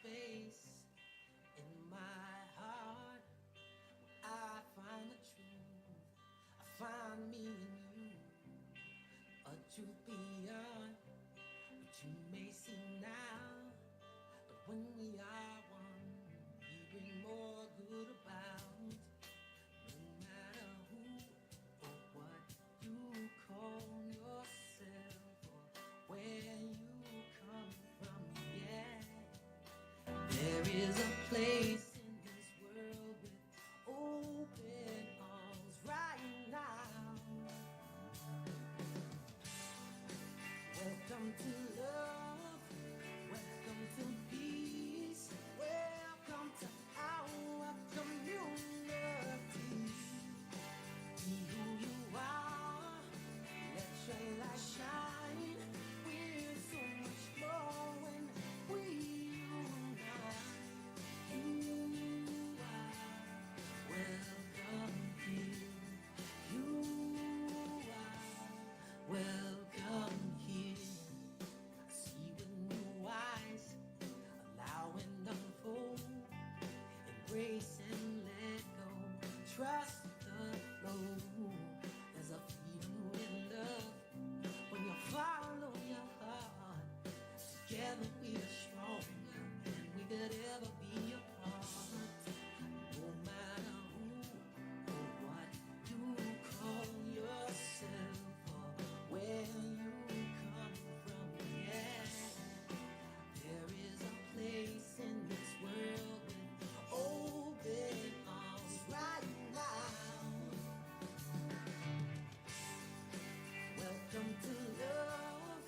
space in my heart. I find the truth. I find me in you. A truth beyond what you may see now. But when we are one, we bring more good about. No matter who or what you call yourself or where you come from, yeah. There is a place in this world with open arms right now. Welcome to love, welcome to peace, welcome to our community. Be who you are, let your light shine. We're so much more when we unite. You are welcome here. You are welcome here. I see with new eyes, allow and unfold, embrace and let go, trust the flow. There's a freedom in love when you follow your heart. Together we are stronger than we could ever be apart. No matter who or what you call yourself or where you come from, yeah. There is a place in this world with open arms right now. Welcome to love,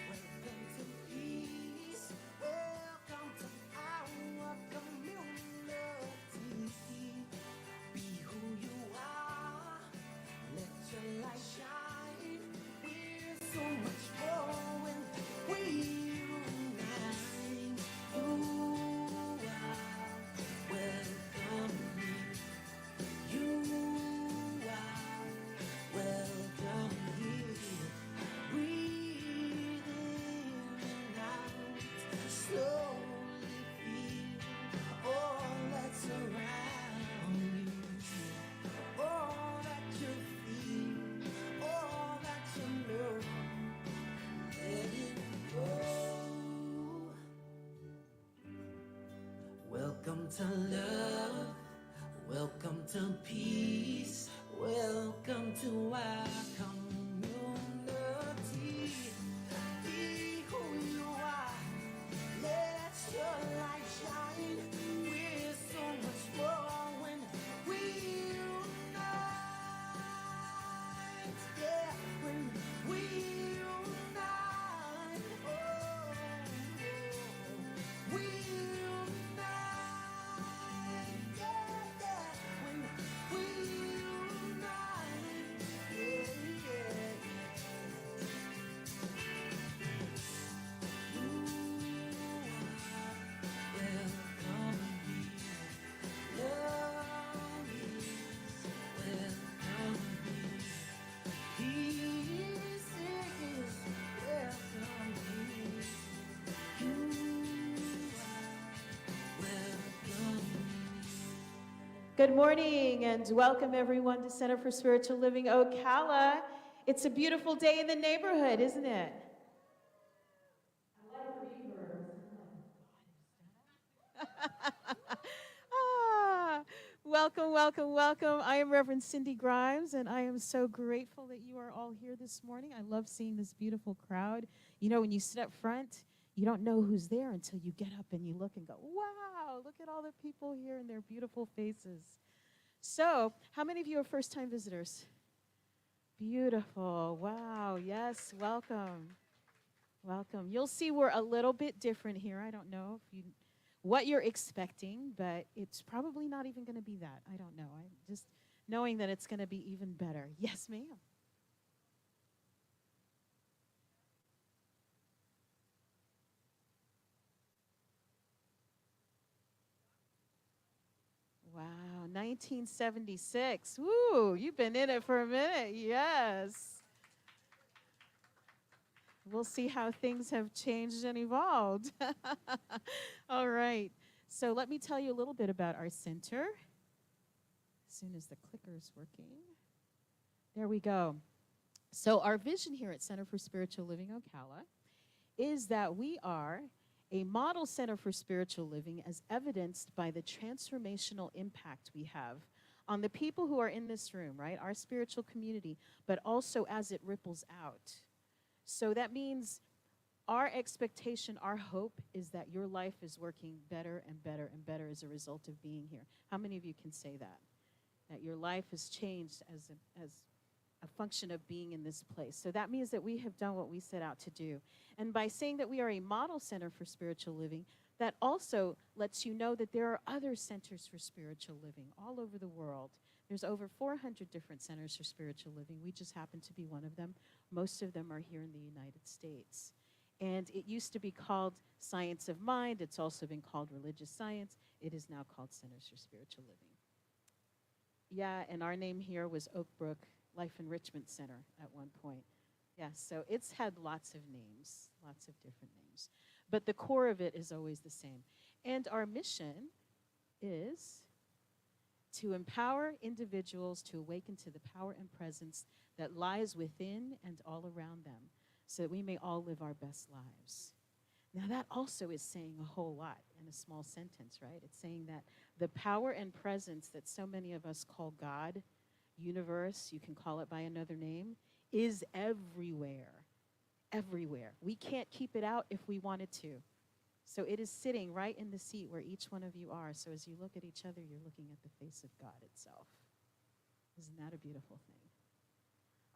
welcome to peace, welcome to our community. Be who you are, let your light shine. We're so much more when we unite. You are welcome here. You are welcome here. Breathe in and out, slowly feel all that's around you. All that you feel, all that you know, let it go. Welcome to love, welcome to peace, welcome to our community. Be who you are, let your light shine. We're so much more when we unite. Yeah, when we unite. Oh, we unite. Yeah, yeah. When we unite. Yeah, yeah. You are welcome here. Love is welcome here. Peace is welcome here. You are welcome here. Good morning and welcome everyone to Center for Spiritual Living Ocala. It's a beautiful day in the neighborhood, isn't it? I like reverb. Welcome, welcome, welcome. I am Reverend Cindy Grimes, and I am so grateful that you are all here this morning. I love seeing this beautiful crowd. You know, when you sit up front, you don't know who's there until you get up and you look and go, wow, look at all the people here and their beautiful faces. So, how many of you are first-time visitors? Beautiful. Wow. Yes, welcome. Welcome. You'll see we're a little bit different here. I don't know if you what you're expecting, but it's probably not even going to be that. I don't know. I'm just knowing that it's going to be even better. Yes, ma'am. Wow, 1976. Woo, you've been in it for a minute. Yes. We'll see how things have changed and evolved. All right. So let me tell you a little bit about our center. As soon as the clicker's working. There we go. So our vision here at Center for Spiritual Living Ocala is that we are a model center for spiritual living as evidenced by the transformational impact we have on the people who are in this room, right? Our spiritual community, but also as it ripples out. So that means our expectation, our hope is that your life is working better and better and better as a result of being here. How many of you can say that? That your life has changed as a function of being in this place. So that means that we have done what we set out to do. And by saying that we are a model center for spiritual living, that also lets you know that there are other centers for spiritual living all over the world. There's over 400 different centers for spiritual living. We just happen to be one of them. Most of them are here in the United States. And it used to be called Science of Mind. It's also been called Religious Science. It is now called Centers for Spiritual Living. Yeah, and our name here was Oak Brook Life Enrichment Center at one point. Yeah, so it's had lots of names, lots of different names. But the core of it is always the same. And our mission is to empower individuals to awaken to the power and presence that lies within and all around them so that we may all live our best lives. Now that also is saying a whole lot in a small sentence, right? It's saying that the power and presence that so many of us call God, universe, you can call it by another name, is everywhere, everywhere. We can't keep it out if we wanted to. So it is sitting right in the seat where each one of you are. So as you look at each other, you're looking at the face of God itself. Isn't that a beautiful thing?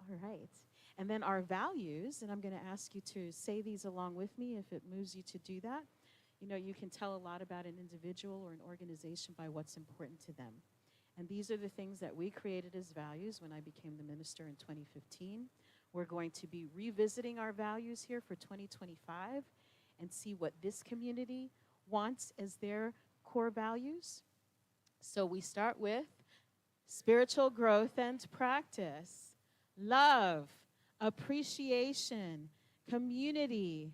All right. And then our values, and I'm going to ask you to say these along with me if it moves you to do that. You know, you can tell a lot about an individual or an organization by what's important to them. And these are the things that we created as values when I became the minister in 2015. We're going to be revisiting our values here for 2025 and see what this community wants as their core values. So we start with spiritual growth and practice, love, appreciation, community,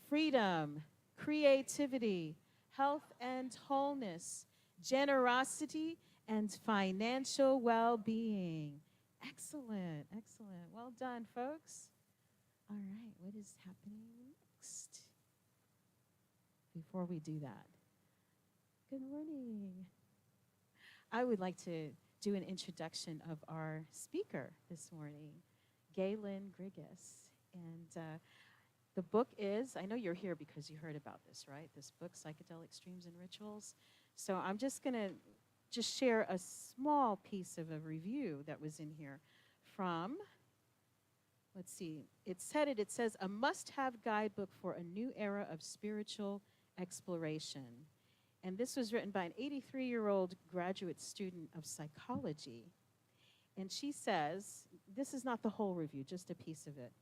freedom, creativity, health and wholeness, generosity, and financial well-being. Excellent, excellent. Well done, folks. All right, what is happening next? Before we do that, good morning. I would like to do an introduction of our speaker this morning, Lynn Grigas. And the book is, I know you're here because you heard about this, right? This book, Psychedelics, Dreams, and Rituals. So I'm just going to share a small piece of a review that was in here from, let's see, it says, a must-have guidebook for a new era of spiritual exploration. And this was written by an 83-year-old graduate student of psychology. And she says, this is not the whole review, just a piece of it.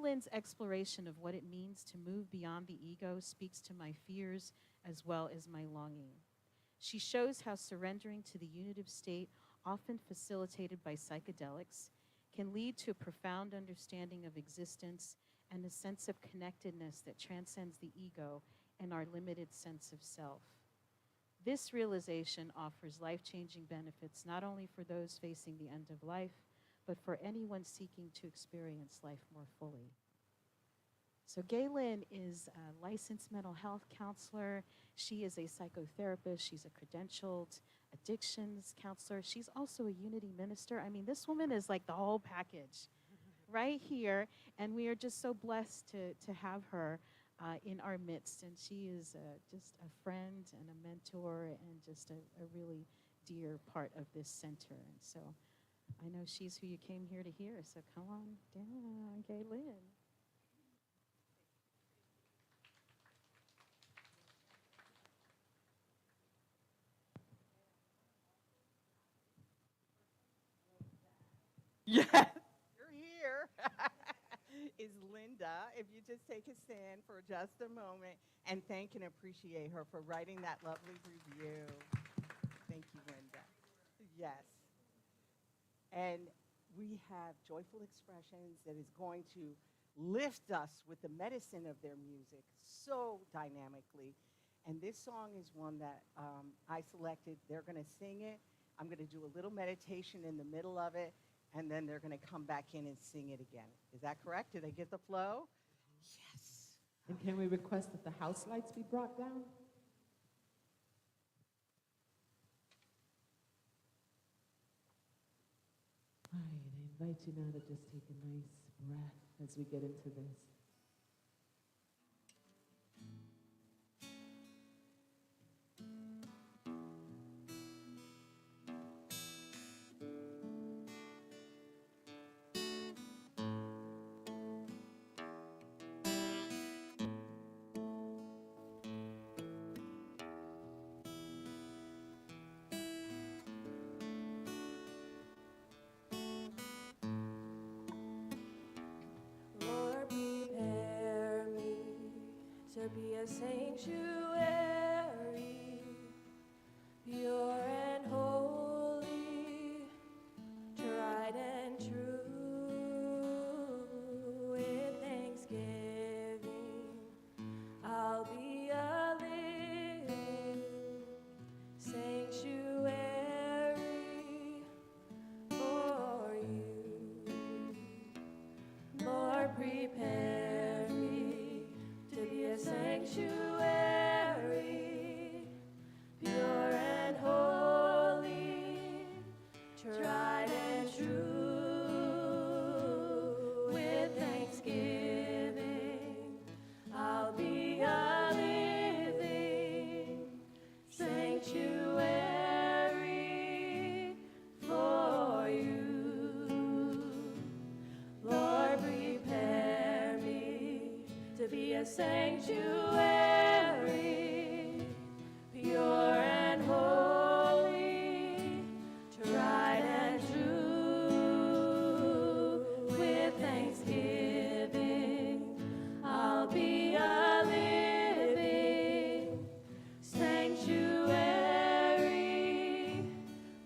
Lynn's exploration of what it means to move beyond the ego speaks to my fears as well as my longing. She shows how surrendering to the unitive state, often facilitated by psychedelics, can lead to a profound understanding of existence and a sense of connectedness that transcends the ego and our limited sense of self. This realization offers life-changing benefits not only for those facing the end of life, but for anyone seeking to experience life more fully. So Lynn is a licensed mental health counselor. She is a psychotherapist. She's a credentialed addictions counselor. She's also a unity minister. I mean, this woman is like the whole package right here. And we are just so blessed to have her in our midst. And she is just a friend and a mentor and just a really dear part of this center. And so I know she's who you came here to hear. So come on down, Lynn. Yes, you're here. Is Linda. If you just take a stand for just a moment and thank and appreciate her for writing that lovely review. Thank you, Linda. Yes. And we have Joyful Expressions that is going to lift us with the medicine of their music so dynamically. And this song is one that I selected. They're going to sing it. I'm going to do a little meditation in the middle of it, and then they're going to come back in and sing it again. Is that correct? Did I get the flow? Yes. And can we request that the house lights be brought down? All right, I invite you now to just take a nice breath as we get into this. Lord, prepare me to be a sanctuary, pure and holy, tried and true. With thanksgiving, I'll be a living sanctuary for you. Lord, prepare me to be a sanctuary, pure and holy, tried and true. With thanksgiving, I'll be a living sanctuary for you. Lord, prepare me to be a sanctuary, pure and holy, tried and true. With thanksgiving, I'll be a living sanctuary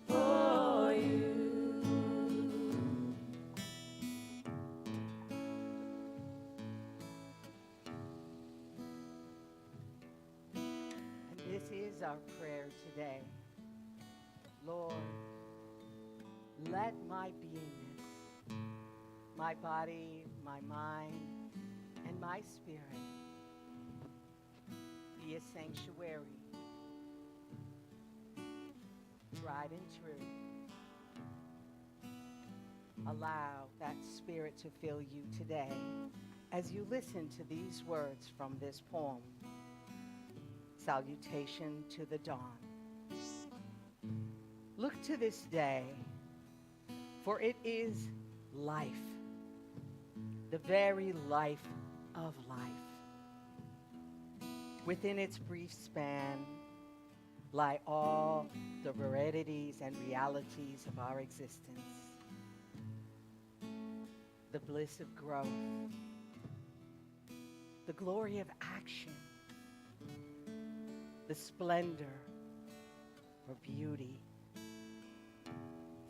for you. And this is our prayer today. Lord, let my beingness, my body, my mind, and my spirit be a sanctuary, tried and true. Allow that spirit to fill you today as you listen to these words from this poem, Salutation to the Dawn. Look to this day, for it is life, the very life of life. Within its brief span lie all the verities and realities of our existence. The bliss of growth, the glory of action, the splendor or beauty.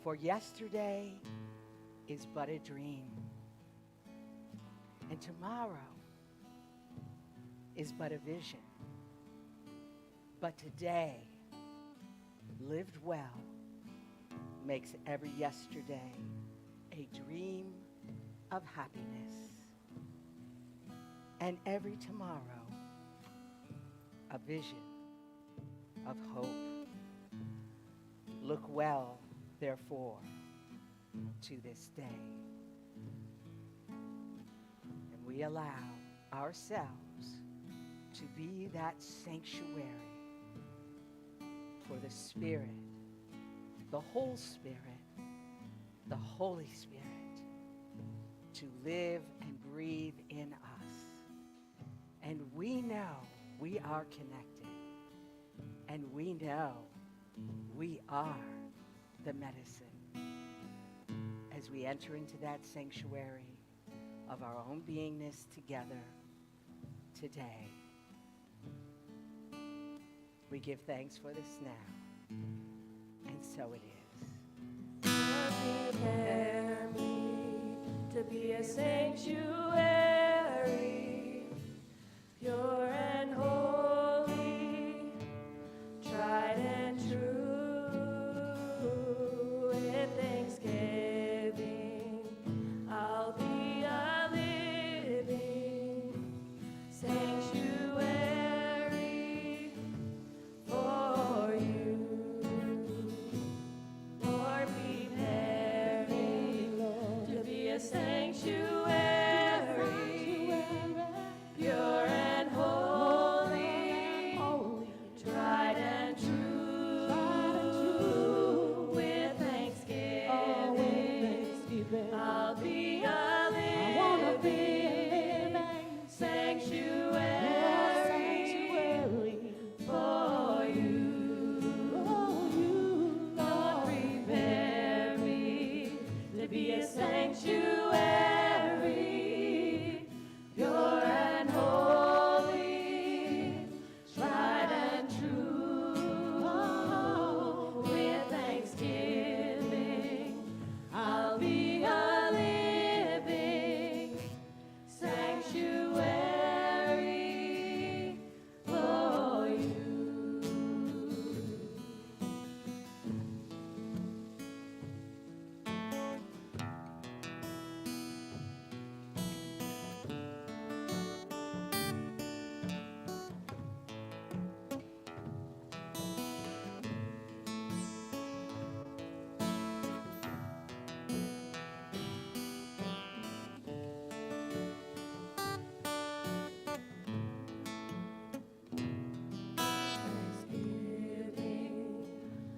For yesterday is but a dream, and tomorrow is but a vision. But today, lived well, makes every yesterday a dream of happiness, and every tomorrow a vision of hope. Look well, therefore, to this day, and we allow ourselves to be that sanctuary for the Spirit, the whole Spirit, the Holy Spirit, to live and breathe in us. And we know we are connected, and we know we are the medicine. As we enter into that sanctuary of our own beingness together today, we give thanks for this now, and so it is. Prepare me to be a sanctuary. sanctuary, pure and holy, tried and true. With thanksgiving, I'll be a living sanctuary for you. Lord, prepare me to be a sanctuary, pure and holy, tried and true. With thanksgiving, I'll be a living sanctuary for you. Lord, prepare me to be a sanctuary, pure and holy, tried and true. With thanksgiving, I'll be a living sanctuary for you.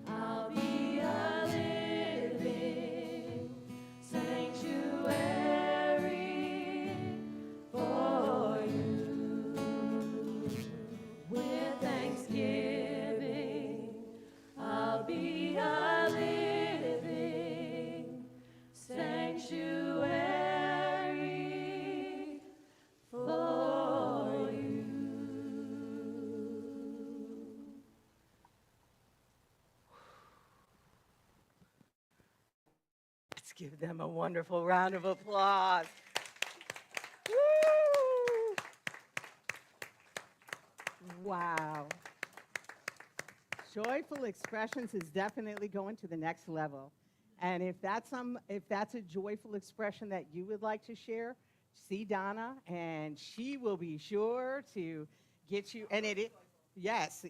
I'll be a living sanctuary for you. With thanksgiving, I'll be a living sanctuary for you. Let's give them a wonderful round of applause. Woo! Wow. Joyful Expressions is definitely going to the next level. And if that's a joyful expression that you would like to share, see Donna, and she will be sure to get you. And yes,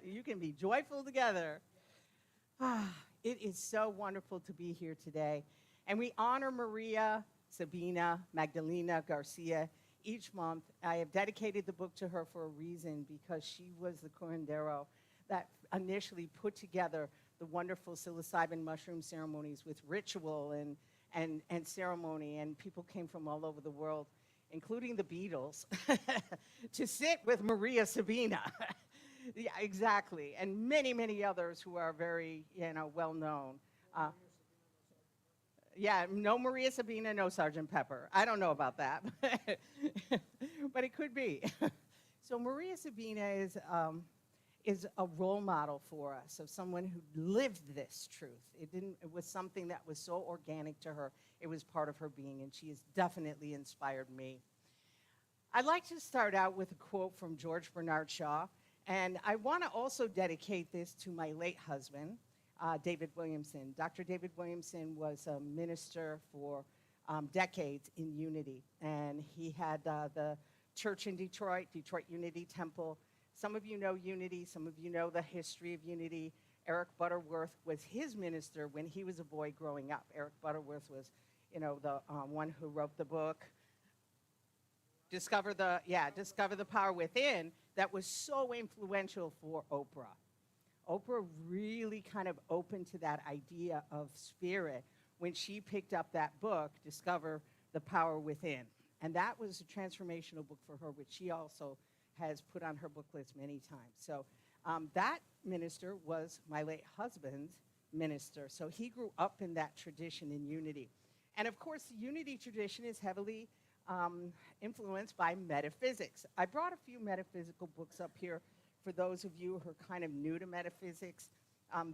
you can be joyful together. It is so wonderful to be here today. And we honor Maria, Sabina, Magdalena Garcia each month. I have dedicated the book to her for a reason, because she was the curandero that initially put together the wonderful psilocybin mushroom ceremonies with ritual and ceremony. And people came from all over the world, including the Beatles, to sit with Maria Sabina. Yeah, exactly. And many, many others who are very, well known. Yeah, no Maria Sabina, no Sgt. Pepper. I don't know about that, but it could be. So Maria Sabina is a role model for us of someone who lived this truth. It was something that was so organic to her. It was part of her being, and she has definitely inspired me. I'd like to start out with a quote from George Bernard Shaw, and I want to also dedicate this to my late husband, David Williamson. Dr. David Williamson was a minister for decades in Unity, and he had the church in Detroit Unity Temple. Some of you know Unity, some of you know the history of Unity. Eric Butterworth was his minister when he was a boy growing up. Eric Butterworth was, the one who wrote the book, Discover the Power Within, that was so influential for Oprah. Oprah really kind of opened to that idea of spirit when she picked up that book, Discover the Power Within. And that was a transformational book for her, which she also has put on her book list many times. So that minister was my late husband's minister. So he grew up in that tradition in Unity. And of course, the Unity tradition is heavily influenced by metaphysics. I brought a few metaphysical books up here for those of you who are kind of new to metaphysics.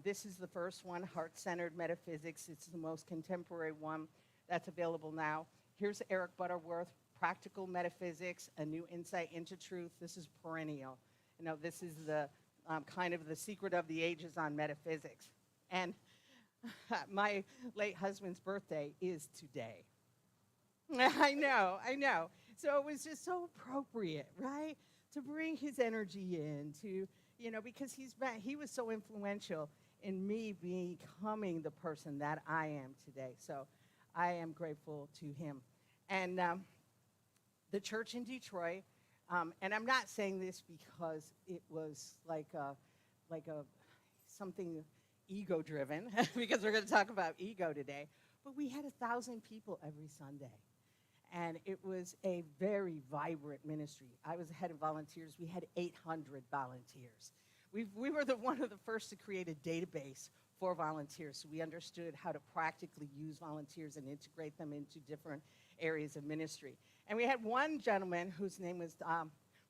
This is the first one, Heart-Centered Metaphysics. It's the most contemporary one that's available now. Here's Eric Butterworth, Practical Metaphysics, A New Insight into Truth. This is perennial. You know, this is the kind of the secret of the ages on metaphysics. And my late husband's birthday is today. I know. So it was just so appropriate, right? To bring his energy in, to, you know, because he was so influential in me becoming the person that I am today. So I am grateful to him. And the church in Detroit, and I'm not saying this because it was like a something ego-driven, because we're going to talk about ego today, but we had 1,000 people every Sunday. And it was a very vibrant ministry. I was the head of volunteers. We had 800 volunteers. We were one of the first to create a database for volunteers, so we understood how to practically use volunteers and integrate them into different areas of ministry. And we had one gentleman whose name was,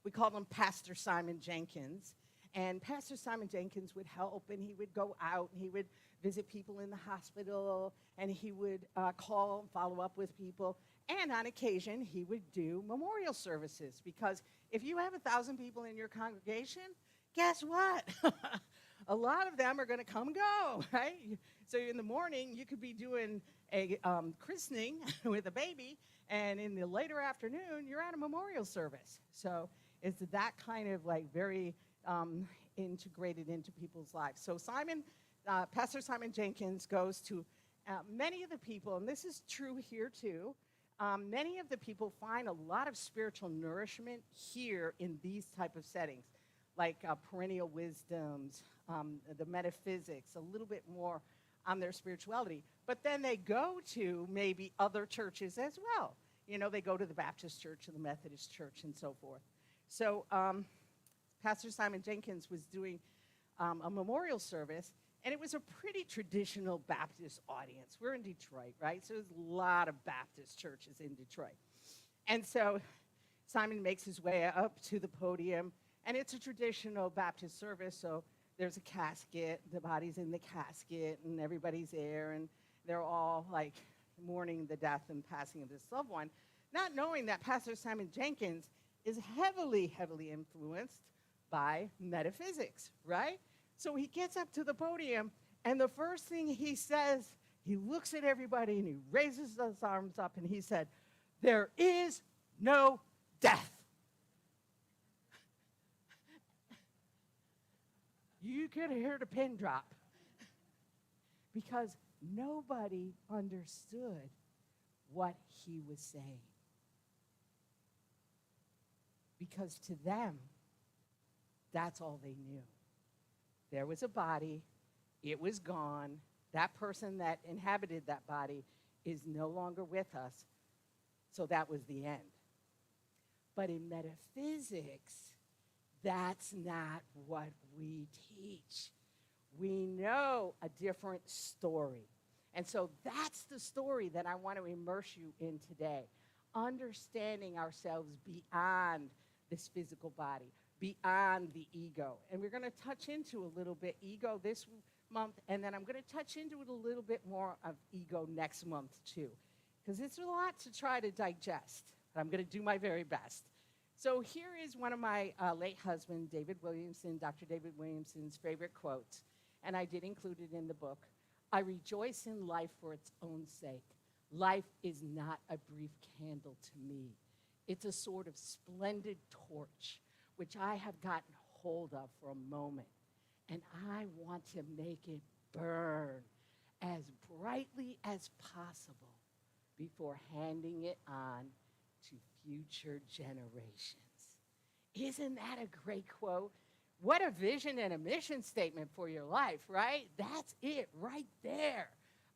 we called him Pastor Simon Jenkins. And Pastor Simon Jenkins would help, and he would go out, and he would visit people in the hospital, and he would call and follow up with people. And on occasion, he would do memorial services, because if you have 1,000 people in your congregation, guess what? A lot of them are going to come and go, right? So in the morning, you could be doing a christening with a baby, and in the later afternoon, you're at a memorial service. So it's that kind of like very integrated into people's lives. So Pastor Simon Jenkins goes to many of the people, and this is true here too, many of the people find a lot of spiritual nourishment here in these type of settings, like perennial wisdoms, the metaphysics, a little bit more on their spirituality. But then they go to maybe other churches as well. You know, they go to the Baptist church and the Methodist church and so forth. So Pastor Simon Jenkins was doing a memorial service, and it was a pretty traditional Baptist audience. We're in Detroit, right? So there's a lot of Baptist churches in Detroit. And so Simon makes his way up to the podium, and it's a traditional Baptist service, so there's a casket, the body's in the casket, and everybody's there, and they're all like mourning the death and passing of this loved one, not knowing that Pastor Simon Jenkins is heavily, heavily influenced by metaphysics, right? So he gets up to the podium, and the first thing he says, he looks at everybody, and he raises his arms up, and he said, "There is no death." You could hear the pin drop, because nobody understood what he was saying. Because to them, that's all they knew. There was a body, it was gone. That person that inhabited that body is no longer with us, so that was the end. But in metaphysics, that's not what we teach. We know a different story. And so that's the story that I want to immerse you in today. Understanding ourselves beyond this physical body, beyond the ego. And we're going to touch into a little bit ego this month, and then I'm going to touch into it a little bit more of ego next month too, because it's a lot to try to digest, but I'm going to do my very best. So here is one of my late husband, David Williamson, Dr. David Williamson's favorite quotes, and I did include it in the book. "I rejoice in life for its own sake. Life is not a brief candle to me. It's a sort of splendid torch, which I have gotten hold of for a moment, and I want to make it burn as brightly as possible before handing it on to future generations." Isn't that a great quote? What a vision and a mission statement for your life, right? That's it right there.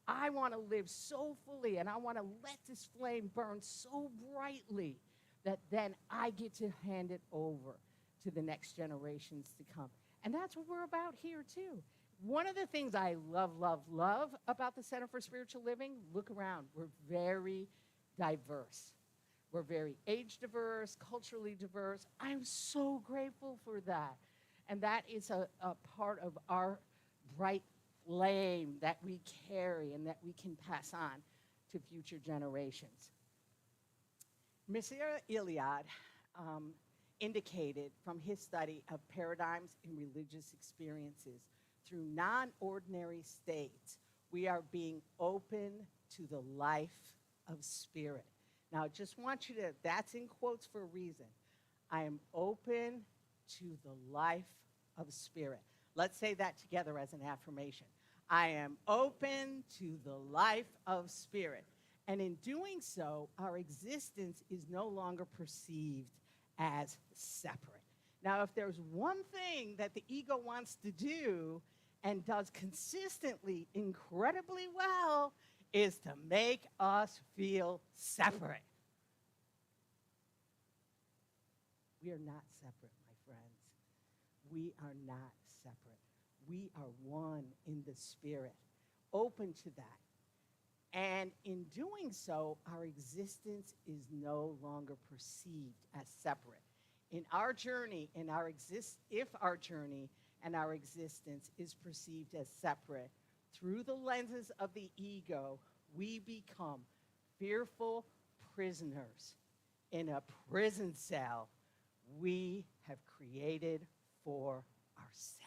I want to live so fully, and I want to let this flame burn so brightly that then I get to hand it over to the next generations to come. And that's what we're about here, too. One of the things I love, love, love about the Center for Spiritual Living, look around, we're very diverse. We're very age diverse, culturally diverse. I'm so grateful for that. And that is a part of our bright flame that we carry and that we can pass on to future generations. Monsieur Iliad indicated from his study of paradigms in religious experiences through non-ordinary states, we are being open to the life of spirit. Now, I just want you to, that's in quotes for a reason. I am open to the life of spirit. Let's say that together as an affirmation. I am open to the life of spirit. And in doing so, our existence is no longer perceived as separate. Now, if there's one thing that the ego wants to do and does consistently incredibly well, is to make us feel separate. We are not separate, my friends. We are not separate. We are one in the spirit, open to that. And in doing so, our existence is no longer perceived as separate. In our journey, if our journey and our existence is perceived as separate, through the lenses of the ego, we become fearful prisoners in a prison cell we have created for ourselves.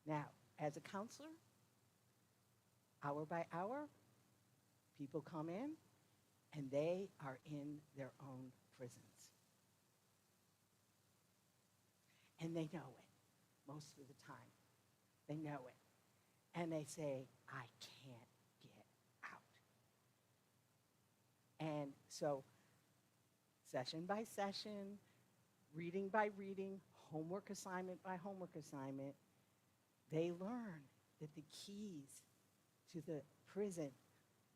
Now, as a counselor, hour by hour, people come in and they are in their own prisons. And they know it most of the time. They know it. And they say, I can't get out. And so, session by session, reading by reading, homework assignment by homework assignment, they learn that the keys to the prison,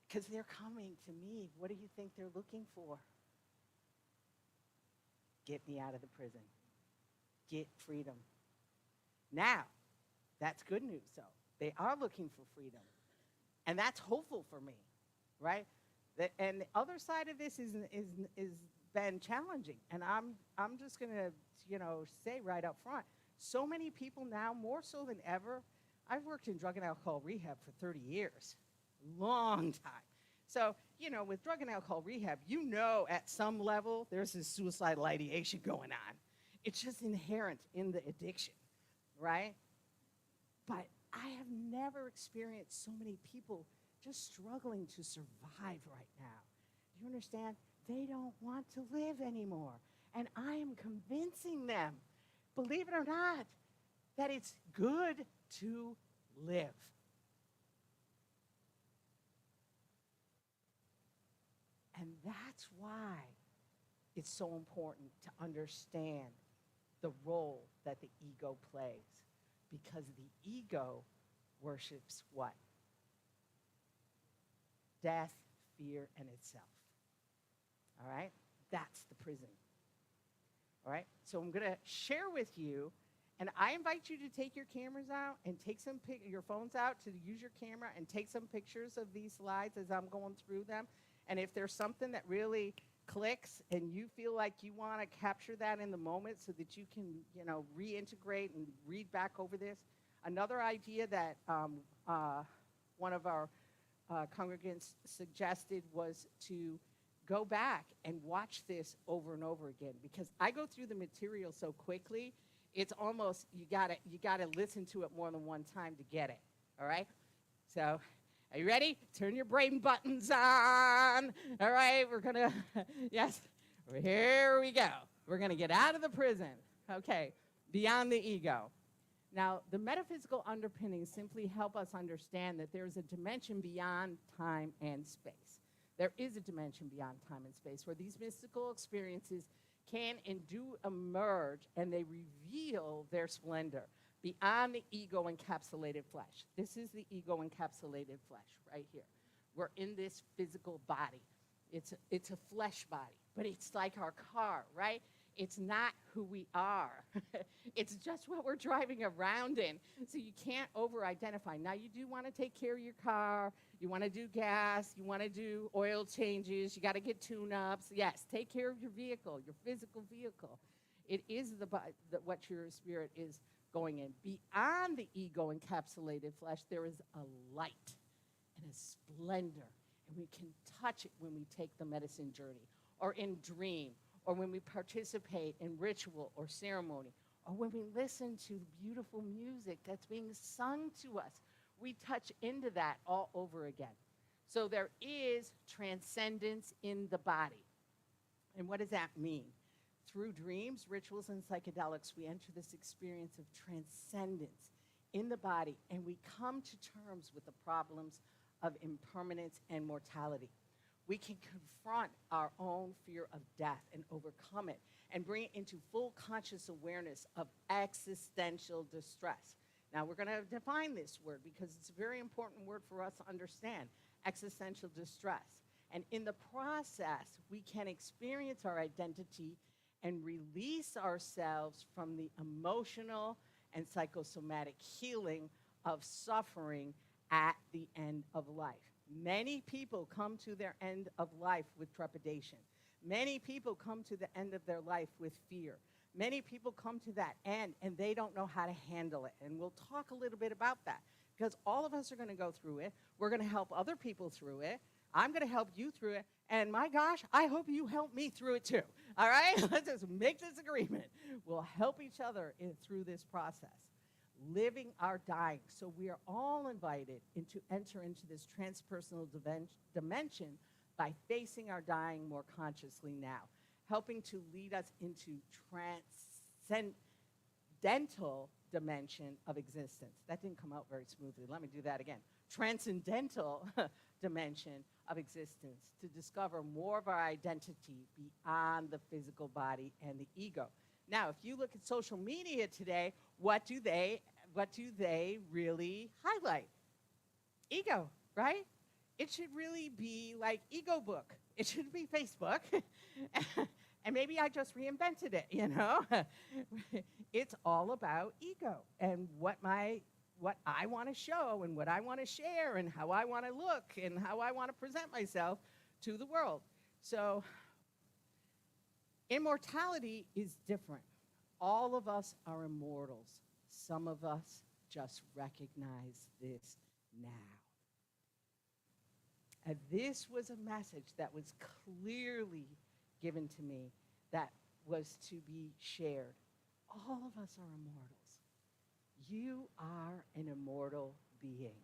because they're coming to me, what do you think they're looking for? Get me out of the prison. Get freedom. Now, that's good news, though. They are looking for freedom. And that's hopeful for me, right? And the other side of this is been challenging. And I'm just going to, say right up front, so many people now, more so than ever, I've worked in drug and alcohol rehab for 30 years, long time. So, with drug and alcohol rehab, at some level, there's this suicidal ideation going on. It's just inherent in the addiction, right? But I have never experienced so many people just struggling to survive right now. Do you understand? They don't want to live anymore. And I am convincing them, believe it or not, that it's good to live. And that's why it's so important to understand the role that the ego plays. Because the ego worships what? Death, fear, and itself. All right? That's the prison. All right? So I'm going to share with you, and I invite you to take your cameras out and take your phones out to use your camera and take some pictures of these slides as I'm going through them. And if there's something that really clicks and you feel like you want to capture that in the moment so that you can, reintegrate and read back over this. Another idea that one of our congregants suggested was to go back and watch this over and over again, because I go through the material so quickly, it's almost, you gotta listen to it more than one time to get it, all right? So, are you ready? Turn your brain buttons on. All right, we're going to, yes, here we go. We're going to get out of the prison. Okay, beyond the ego. Now, the metaphysical underpinnings simply help us understand that there's a dimension beyond time and space. There is a dimension beyond time and space where these mystical experiences can and do emerge, and they reveal their splendor beyond the ego encapsulated flesh. This is the ego encapsulated flesh right here. We're in this physical body. It's a flesh body, but it's like our car, right? It's not who we are. It's just what we're driving around in. So you can't over-identify. Now, you do want to take care of your car. You want to do gas. You want to do oil changes. You got to get tune-ups. Yes, take care of your vehicle, your physical vehicle. It is what your spirit is going in. Beyond the ego encapsulated flesh, there is a light and a splendor, and we can touch it when we take the medicine journey, or in dream, or when we participate in ritual or ceremony, or when we listen to beautiful music that's being sung to us. We touch into that all over again. So there is transcendence in the body. And what does that mean? Through dreams, rituals, and psychedelics, we enter this experience of transcendence in the body, and we come to terms with the problems of impermanence and mortality. We can confront our own fear of death and overcome it and bring it into full conscious awareness of existential distress. Now, we're going to define this word because it's a very important word for us to understand, existential distress. And in the process, we can experience our identity and release ourselves from the emotional and psychosomatic healing of suffering at the end of life. Many people come to their end of life with trepidation. Many people come to the end of their life with fear. Many people come to that end and they don't know how to handle it. And we'll talk a little bit about that because all of us are going to go through it. We're going to help other people through it. I'm going to help you through it. And my gosh, I hope you help me through it too. All right? Let's just make this agreement. We'll help each other through this process. Living our dying. So we are all invited to enter into this transpersonal dimension by facing our dying more consciously now, helping to lead us into transcendental dimension of existence. That didn't come out very smoothly. Let me do that again. Transcendental dimension of existence, to discover more of our identity beyond the physical body and the ego. Now, if you look at social media today, what do they really highlight? Ego, right? It should really be like Ego Book. It should be Facebook. And maybe I just reinvented it, you know? It's all about ego and what I want to show and what I want to share and how I want to look and how I want to present myself to the world. So immortality is different. All of us are immortals. Some of us just recognize this now. And this was a message that was clearly given to me that was to be shared. All of us are immortals. You are an immortal being.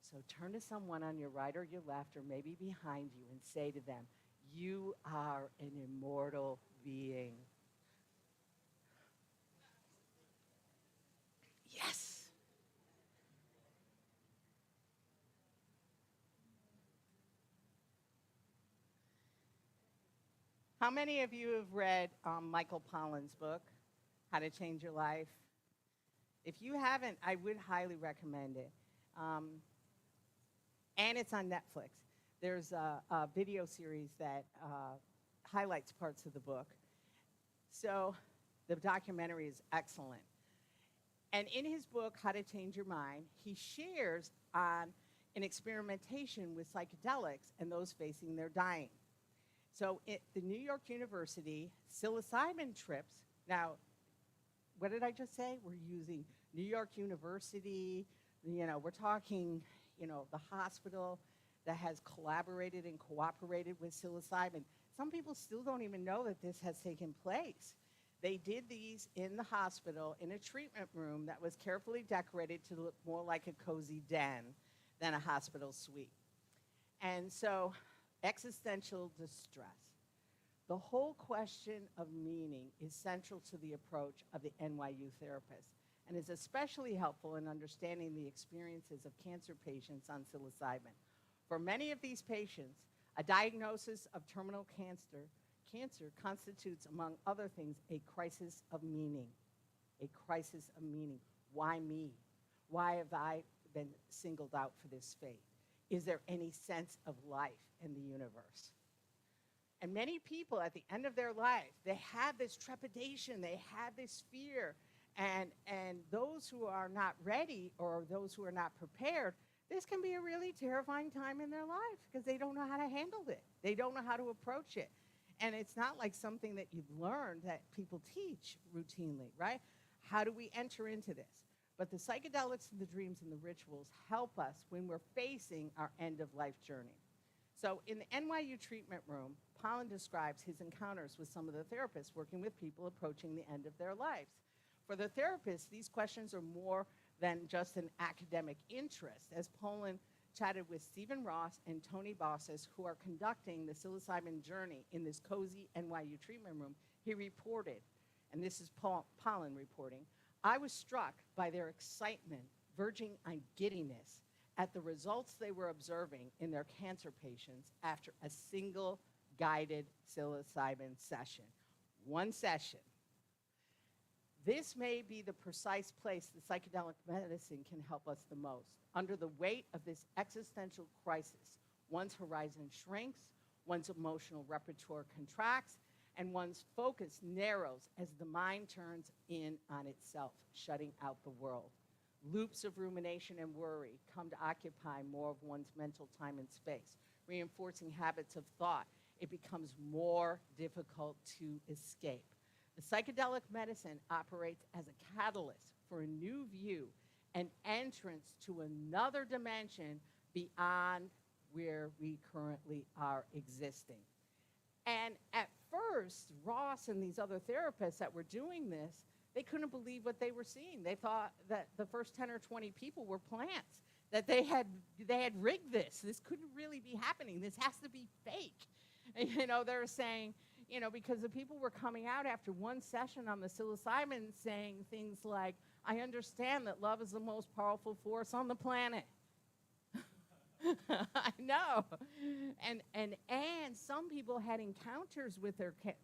So turn to someone on your right or your left or maybe behind you and say to them, you are an immortal being. Yes. How many of you have read Michael Pollan's book, How to Change Your Life? If you haven't, I would highly recommend it. And it's on Netflix. There's a video series that highlights parts of the book. So the documentary is excellent. And in his book, How to Change Your Mind, he shares on an experimentation with psychedelics and those facing their dying. So at the New York University, psilocybin trips, now, what did I just say? We're using New York University, we're talking, the hospital that has collaborated and cooperated with psilocybin. Some people still don't even know that this has taken place. They did these in the hospital in a treatment room that was carefully decorated to look more like a cozy den than a hospital suite. And so, existential distress. The whole question of meaning is central to the approach of the NYU therapist and is especially helpful in understanding the experiences of cancer patients on psilocybin. For many of these patients, a diagnosis of terminal cancer constitutes, among other things, a crisis of meaning. A crisis of meaning. Why me? Why have I been singled out for this fate? Is there any sense of life in the universe? And many people at the end of their life, they have this trepidation, they have this fear, and those who are not ready or those who are not prepared, this can be a really terrifying time in their life because they don't know how to handle it. They don't know how to approach it. And it's not like something that you've learned that people teach routinely, right? How do we enter into this? But the psychedelics and the dreams and the rituals help us when we're facing our end-of-life journey. So in the NYU treatment room, Pollen describes his encounters with some of the therapists working with people approaching the end of their lives. For the therapists, these questions are more than just an academic interest. As Pollen chatted with Stephen Ross and Tony Bossis, who are conducting the psilocybin journey in this cozy NYU treatment room, he reported, and this is Pollen reporting, I was struck by their excitement, verging on giddiness, at the results they were observing in their cancer patients after a single guided psilocybin session. One session. This may be the precise place that psychedelic medicine can help us the most. Under the weight of this existential crisis, one's horizon shrinks, one's emotional repertoire contracts, and one's focus narrows as the mind turns in on itself, shutting out the world. Loops of rumination and worry come to occupy more of one's mental time and space, reinforcing habits of thought. It becomes more difficult to escape. The psychedelic medicine operates as a catalyst for a new view, an entrance to another dimension beyond where we currently are existing. And at first, Ross and these other therapists that were doing this, they couldn't believe what they were seeing. They thought that the first 10 or 20 people were plants, that they had rigged this. This couldn't really be happening. This has to be fake. And, they were saying, because the people were coming out after one session on the psilocybin saying things like, I understand that love is the most powerful force on the planet. I know. And some people had encounters with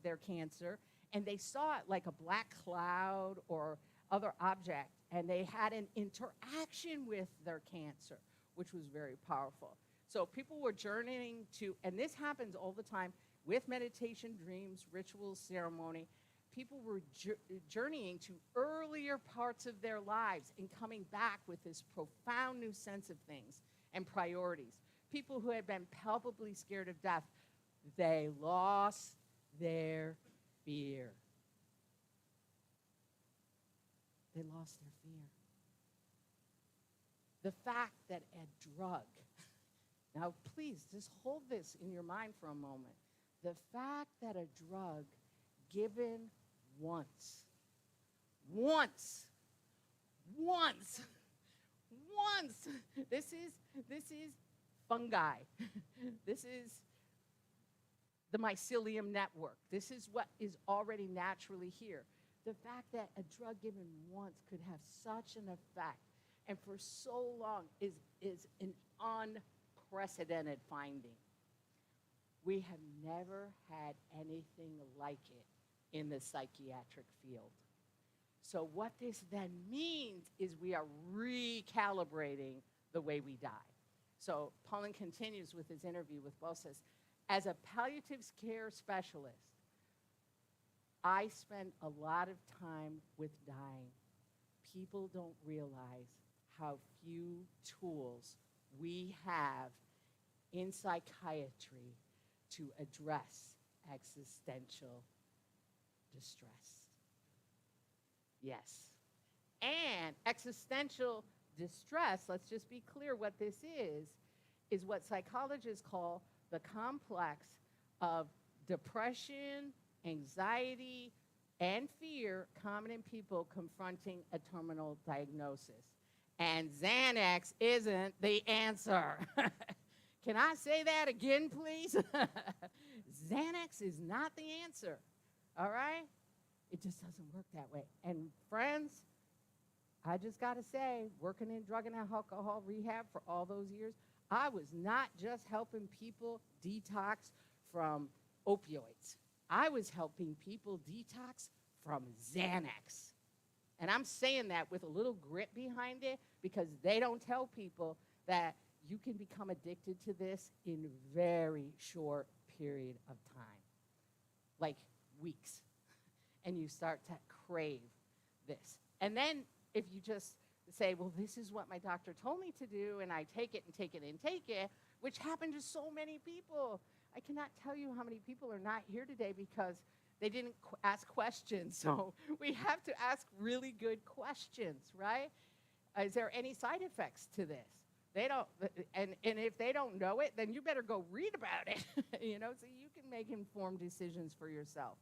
their cancer, and they saw it like a black cloud or other object, and they had an interaction with their cancer, which was very powerful. So people were journeying to, and this happens all the time with meditation, dreams, rituals, ceremony. People were journeying to earlier parts of their lives and coming back with this profound new sense of things and priorities. People who had been palpably scared of death, they lost their fear. They lost their fear. The fact that a drug, now please just hold this in your mind for a moment. The fact that a drug given once, this is fungi. This is the mycelium network. This is what is already naturally here. The fact that a drug given once could have such an effect and for so long is an unprecedented finding. We have never had anything like it in the psychiatric field. So what this then means is we are recalibrating the way we die. So Pollen continues with his interview with Bossis. As a palliative care specialist, I spend a lot of time with dying. People don't realize how few tools we have in psychiatry to address existential distress. Yes. And existential distress, let's just be clear what this is what psychologists call the complex of depression, anxiety, and fear common in people confronting a terminal diagnosis. And Xanax isn't the answer. Can I say that again, please? Xanax is not the answer, all right? It just doesn't work that way. And friends, I just got to say, working in drug and alcohol rehab for all those years, I was not just helping people detox from opioids. I was helping people detox from Xanax. And I'm saying that with a little grit behind it because they don't tell people that you can become addicted to this in a very short period of time, like weeks, and you start to crave this. And then if you just say, well, this is what my doctor told me to do, and I take it and take it and take it, which happened to so many people. I cannot tell you how many people are not here today because They didn't ask questions. So we have to ask really good questions, right? Is there any side effects to this? They don't, and if they don't know it, then you better go read about it, so you can make informed decisions for yourself.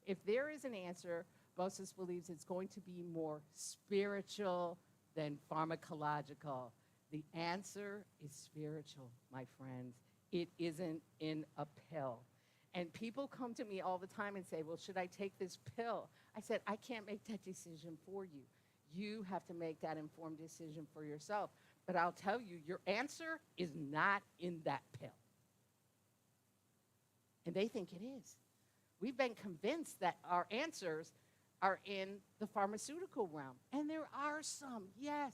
If there is an answer, Bosis believes it's going to be more spiritual than pharmacological. The answer is spiritual, my friends. It isn't in a pill. And people come to me all the time and say, well, should I take this pill? I said, I can't make that decision for you. You have to make that informed decision for yourself. But I'll tell you, your answer is not in that pill. And they think it is. We've been convinced that our answers are in the pharmaceutical realm. And there are some, yes.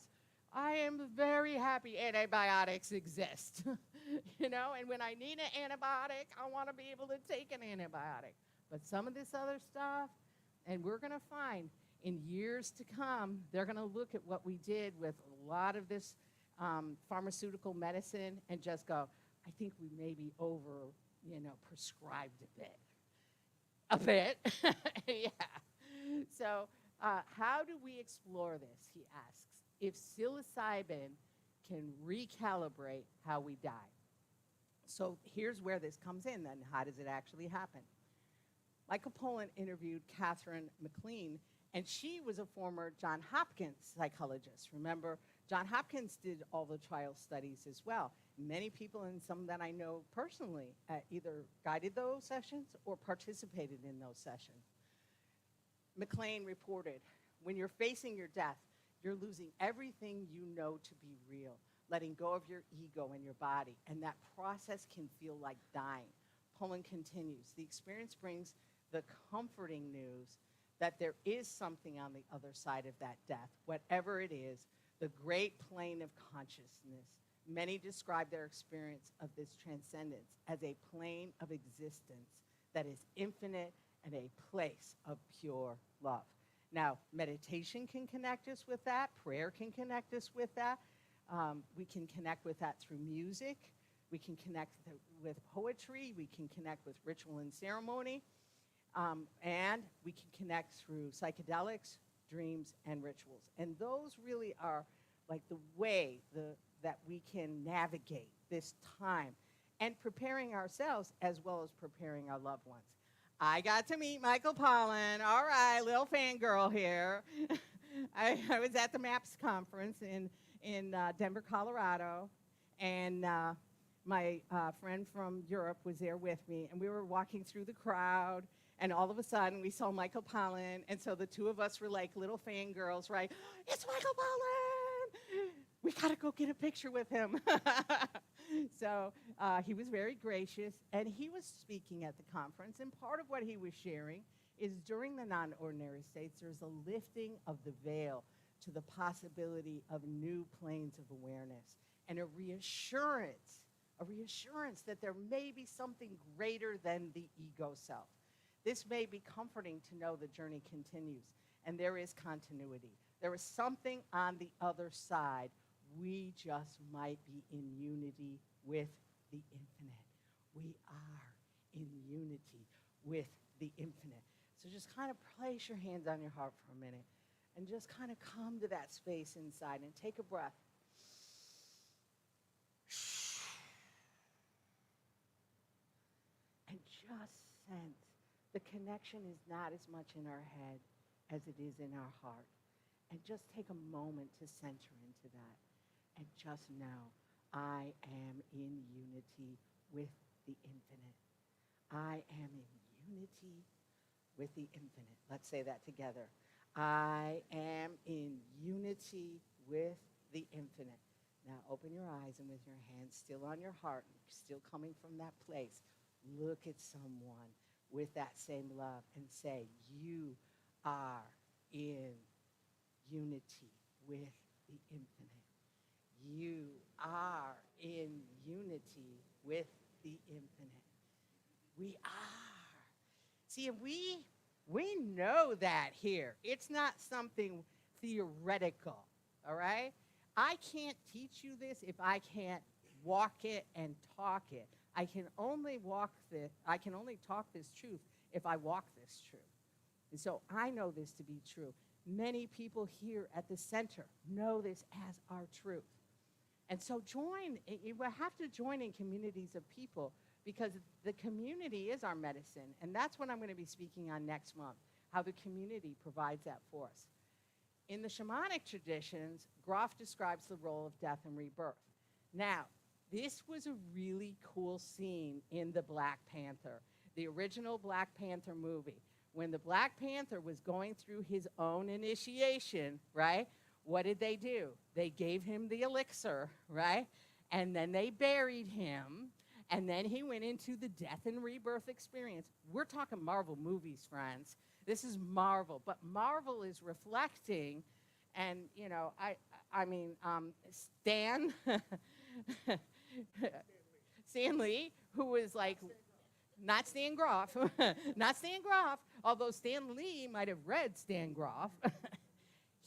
I am very happy antibiotics exist. And when I need an antibiotic, I want to be able to take an antibiotic. But some of this other stuff, and we're going to find in years to come, they're going to look at what we did with a lot of this pharmaceutical medicine and just go, I think we maybe prescribed a bit. Yeah. So how do we explore this, he asks, if psilocybin can recalibrate how we die? So here's where this comes in then. How does it actually happen? Michael Pollan interviewed Catherine McLean, and she was a former Johns Hopkins psychologist. Remember, Johns Hopkins did all the trial studies as well. Many people, and some that I know personally, either guided those sessions or participated in those sessions. McLean reported, when you're facing your death, you're losing everything you know to be real, letting go of your ego and your body, and that process can feel like dying. Pollan continues, the experience brings the comforting news that there is something on the other side of that death, whatever it is, the great plane of consciousness. Many describe their experience of this transcendence as a plane of existence that is infinite and a place of pure love. Now, meditation can connect us with that. Prayer can connect us with that. We can connect with that through music. We can connect with poetry. We can connect with ritual and ceremony. And we can connect through psychedelics, dreams, and rituals. And those really are like the way that we can navigate this time and preparing ourselves as well as preparing our loved ones. I got to meet Michael Pollan. All right, little fangirl here. I was at the MAPS conference in Denver, Colorado, and my friend from Europe was there with me, and we were walking through the crowd, and all of a sudden we saw Michael Pollan, and so the two of us were like little fangirls, right? It's Michael Pollan! We gotta go get a picture with him. So he was very gracious, and he was speaking at the conference, and part of what he was sharing is during the non-ordinary states, there's a lifting of the veil to the possibility of new planes of awareness, and a reassurance that there may be something greater than the ego self. This may be comforting to know the journey continues, and there is continuity. There is something on the other side. We just might be in unity with the infinite. We are in unity with the infinite. So just kind of place your hands on your heart for a minute and just kind of come to that space inside and take a breath. And just sense the connection is not as much in our head as it is in our heart. And just take a moment to center into that. And just know, I am in unity with the infinite. I am in unity with the infinite. Let's say that together. I am in unity with the infinite. Now open your eyes, and with your hands still on your heart, still coming from that place, look at someone with that same love and say, you are in unity with the infinite. You are in unity with the infinite. We are. See, we know that here. It's not something theoretical, all right? I can't teach you this if I can't walk it and talk it. I can only talk this truth if I walk this truth. And so I know this to be true. Many people here at the center know this as our truth. And so you will have to join in communities of people, because the community is our medicine. And that's what I'm going to be speaking on next month, how the community provides that for us. In the shamanic traditions, Groff describes the role of death and rebirth. Now, this was a really cool scene in the Black Panther, the original Black Panther movie. When the Black Panther was going through his own initiation, right, what did they do? They gave him the elixir, right? And then they buried him, and then he went into the death and rebirth experience. We're talking Marvel movies, friends. This is Marvel, but Marvel is reflecting, and, you know, I mean, Stan Lee, who was like, not Stan Groff, not Stan Groff, although Stan Lee might have read Stan Groff.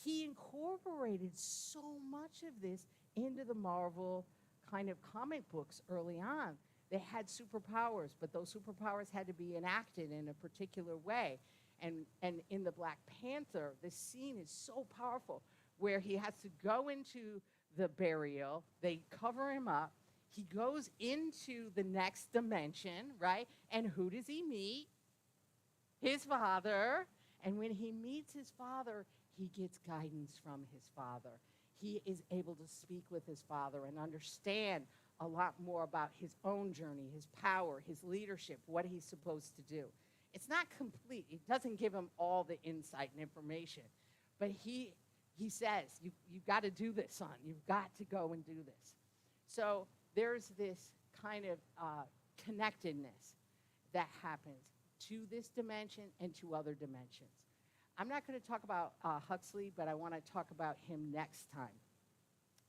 He incorporated so much of this into the Marvel kind of comic books early on. They had superpowers, but those superpowers had to be enacted in a particular way. And in the Black Panther, the scene is so powerful, where he has to go into the burial, they cover him up, he goes into the next dimension, right? And who does he meet? His father. And when he meets his father, he gets guidance from his father. He is able to speak with his father and understand a lot more about his own journey, his power, his leadership, what he's supposed to do. It's not complete. It doesn't give him all the insight and information. But he says, you've got to do this, son. You've got to go and do this. So there's this kind of connectedness that happens to this dimension and to other dimensions. I'm not going to talk about Huxley, but I want to talk about him next time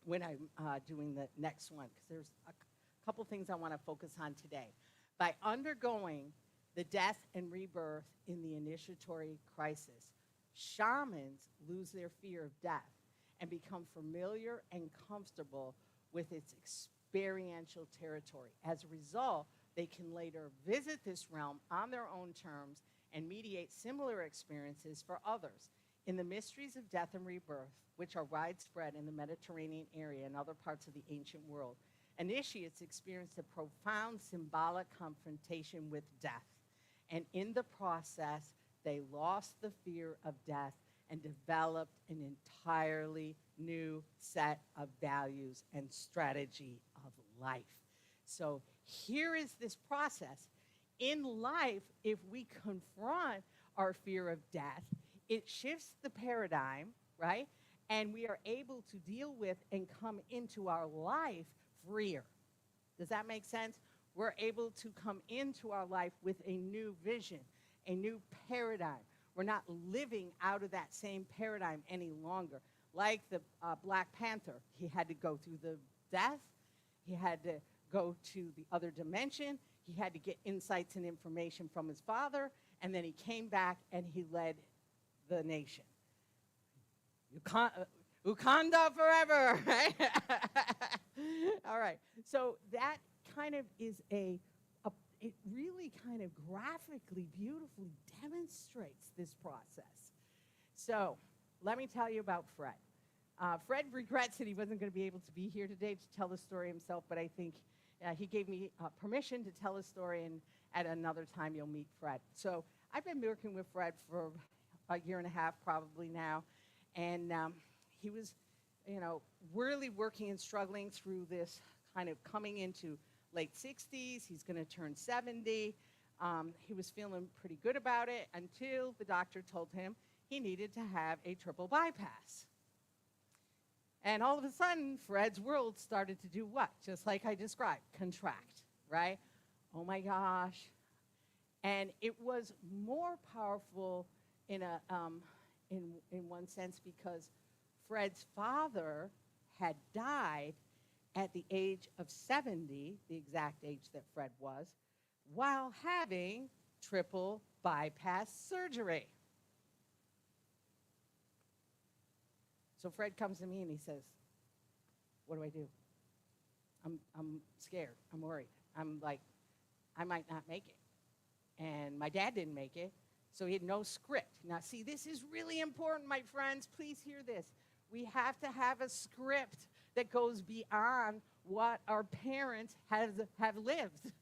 when I'm doing the next one, because there's a couple things I want to focus on today. By undergoing the death and rebirth in the initiatory crisis, shamans lose their fear of death and become familiar and comfortable with its experiential territory. As a result, they can later visit this realm on their own terms and mediate similar experiences for others. In the mysteries of death and rebirth, which are widespread in the Mediterranean area and other parts of the ancient world, initiates experienced a profound symbolic confrontation with death. And in the process, they lost the fear of death and developed an entirely new set of values and strategy of life. So here is this process. In life, if we confront our fear of death, it shifts the paradigm, right? And we are able to deal with and come into our life freer. Does that make sense? We're able to come into our life with a new vision, a new paradigm. We're not living out of that same paradigm any longer. Like the Black Panther, he had to go through the death, he had to go to the other dimension, he had to get insights and information from his father, and then he came back and he led the nation. Wakanda forever, right? All right, so that kind of is it really kind of graphically, beautifully demonstrates this process. So let me tell you about Fred. Fred regrets that he wasn't going to be able to be here today to tell the story himself, but I think he gave me permission to tell his story, and at another time you'll meet Fred. So I've been working with Fred for a year and a half probably now, and he was, really working and struggling through this kind of coming into late 60s. He's going to turn 70. He was feeling pretty good about it until the doctor told him he needed to have a triple bypass. And all of a sudden, Fred's world started to do what? Just like I described, contract, right? Oh my gosh. And it was more powerful in one sense because Fred's father had died at the age of 70, the exact age that Fred was, while having triple bypass surgery. So Fred comes to me and he says, what do I do? I'm scared. I'm worried. I'm like, I might not make it. and my dad didn't make it, so he had no script. Now, see, this is really important, my friends. Please hear this. We have to have a script that goes beyond what our parents have lived.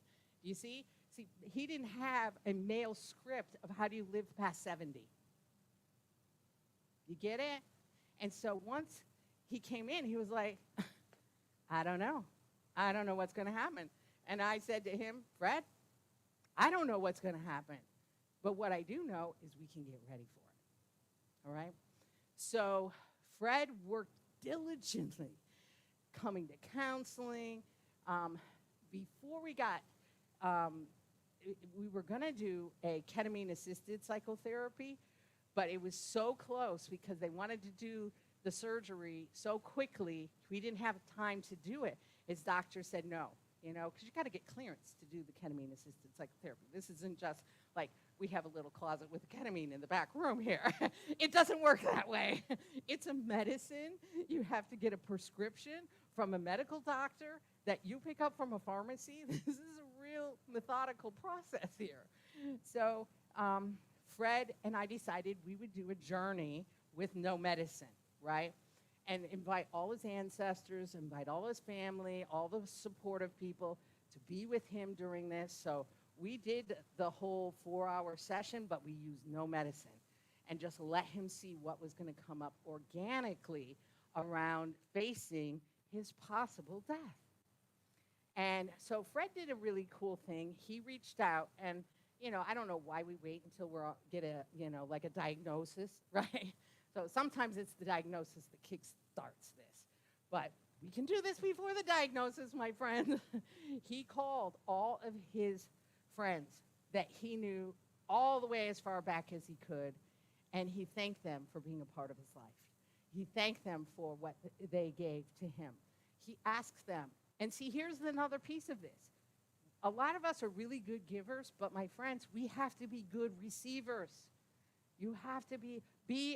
You see? See, he didn't have a male script of how do you live past 70. You get it? And so once he came in, he was like, I don't know. I don't know what's going to happen. And I said to him, Fred, I don't know what's going to happen. But what I do know is we can get ready for it. All right? So Fred worked diligently coming to counseling. Before we got, we were going to do a ketamine-assisted psychotherapy, but it was so close because they wanted to do the surgery so quickly, we didn't have time to do it. His doctor said no, because you got to get clearance to do the ketamine-assisted psychotherapy. This isn't just like we have a little closet with ketamine in the back room here. It doesn't work that way. It's a medicine. You have to get a prescription from a medical doctor that you pick up from a pharmacy. This is a real methodical process here. So Fred and I decided we would do a journey with no medicine, right? And invite all his ancestors, invite all his family, all the supportive people to be with him during this. So we did the whole 4-hour session, but we used no medicine and just let him see what was going to come up organically around facing his possible death. And so Fred did a really cool thing. He reached out and, I don't know why we wait until we get a diagnosis, right? So sometimes it's the diagnosis that kickstarts this. But we can do this before the diagnosis, my friend. He called all of his friends that he knew all the way as far back as he could, and he thanked them for being a part of his life. He thanked them for what they gave to him. He asked them, and see, here's another piece of this. A lot of us are really good givers, but my friends, we have to be good receivers. You have to be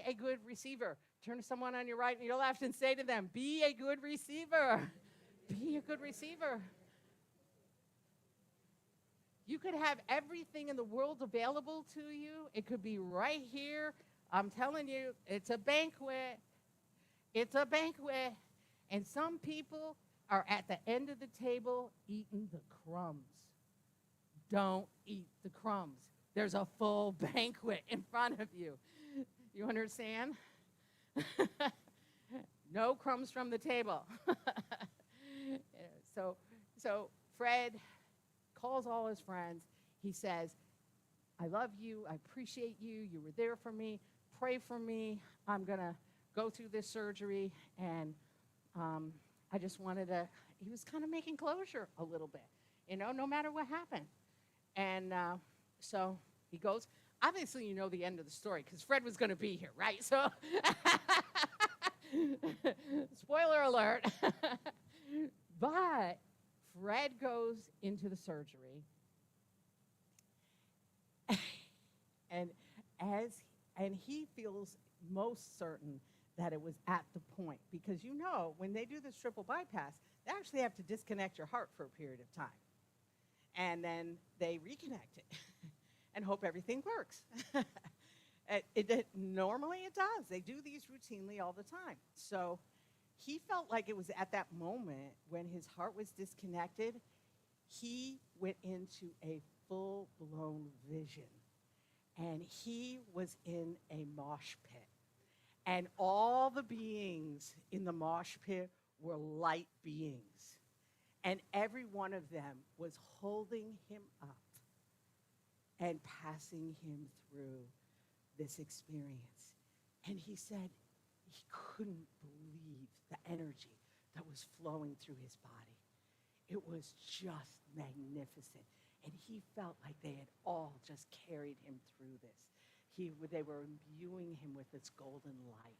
a good receiver. Turn to someone on your right and your left and say to them, be a good receiver. Be a good receiver. You could have everything in the world available to you. It could be right here. I'm telling you, it's a banquet. It's a banquet. And some people are at the end of the table eating the crumbs. Don't eat the crumbs. There's a full banquet in front of you. You understand? No crumbs from the table. So Fred calls all his friends. He says, I love you. I appreciate you. You were there for me. Pray for me. I'm going to go through this surgery. And I just wanted to, he was kind of making closure a little bit, no matter what happened. And so he goes. Obviously, you know the end of the story because Fred was going to be here, right? So, spoiler alert. But Fred goes into the surgery, and he feels most certain that it was at the point because when they do this triple bypass, they actually have to disconnect your heart for a period of time, and then they reconnect it. And hope everything works. Normally it does. They do these routinely all the time. So he felt like it was at that moment when his heart was disconnected, he went into a full-blown vision. And he was in a mosh pit. And all the beings in the mosh pit were light beings. And every one of them was holding him up and passing him through this experience. And he said he couldn't believe the energy that was flowing through his body. It was just magnificent. And he felt like they had all just carried him through this. They were imbuing him with this golden light.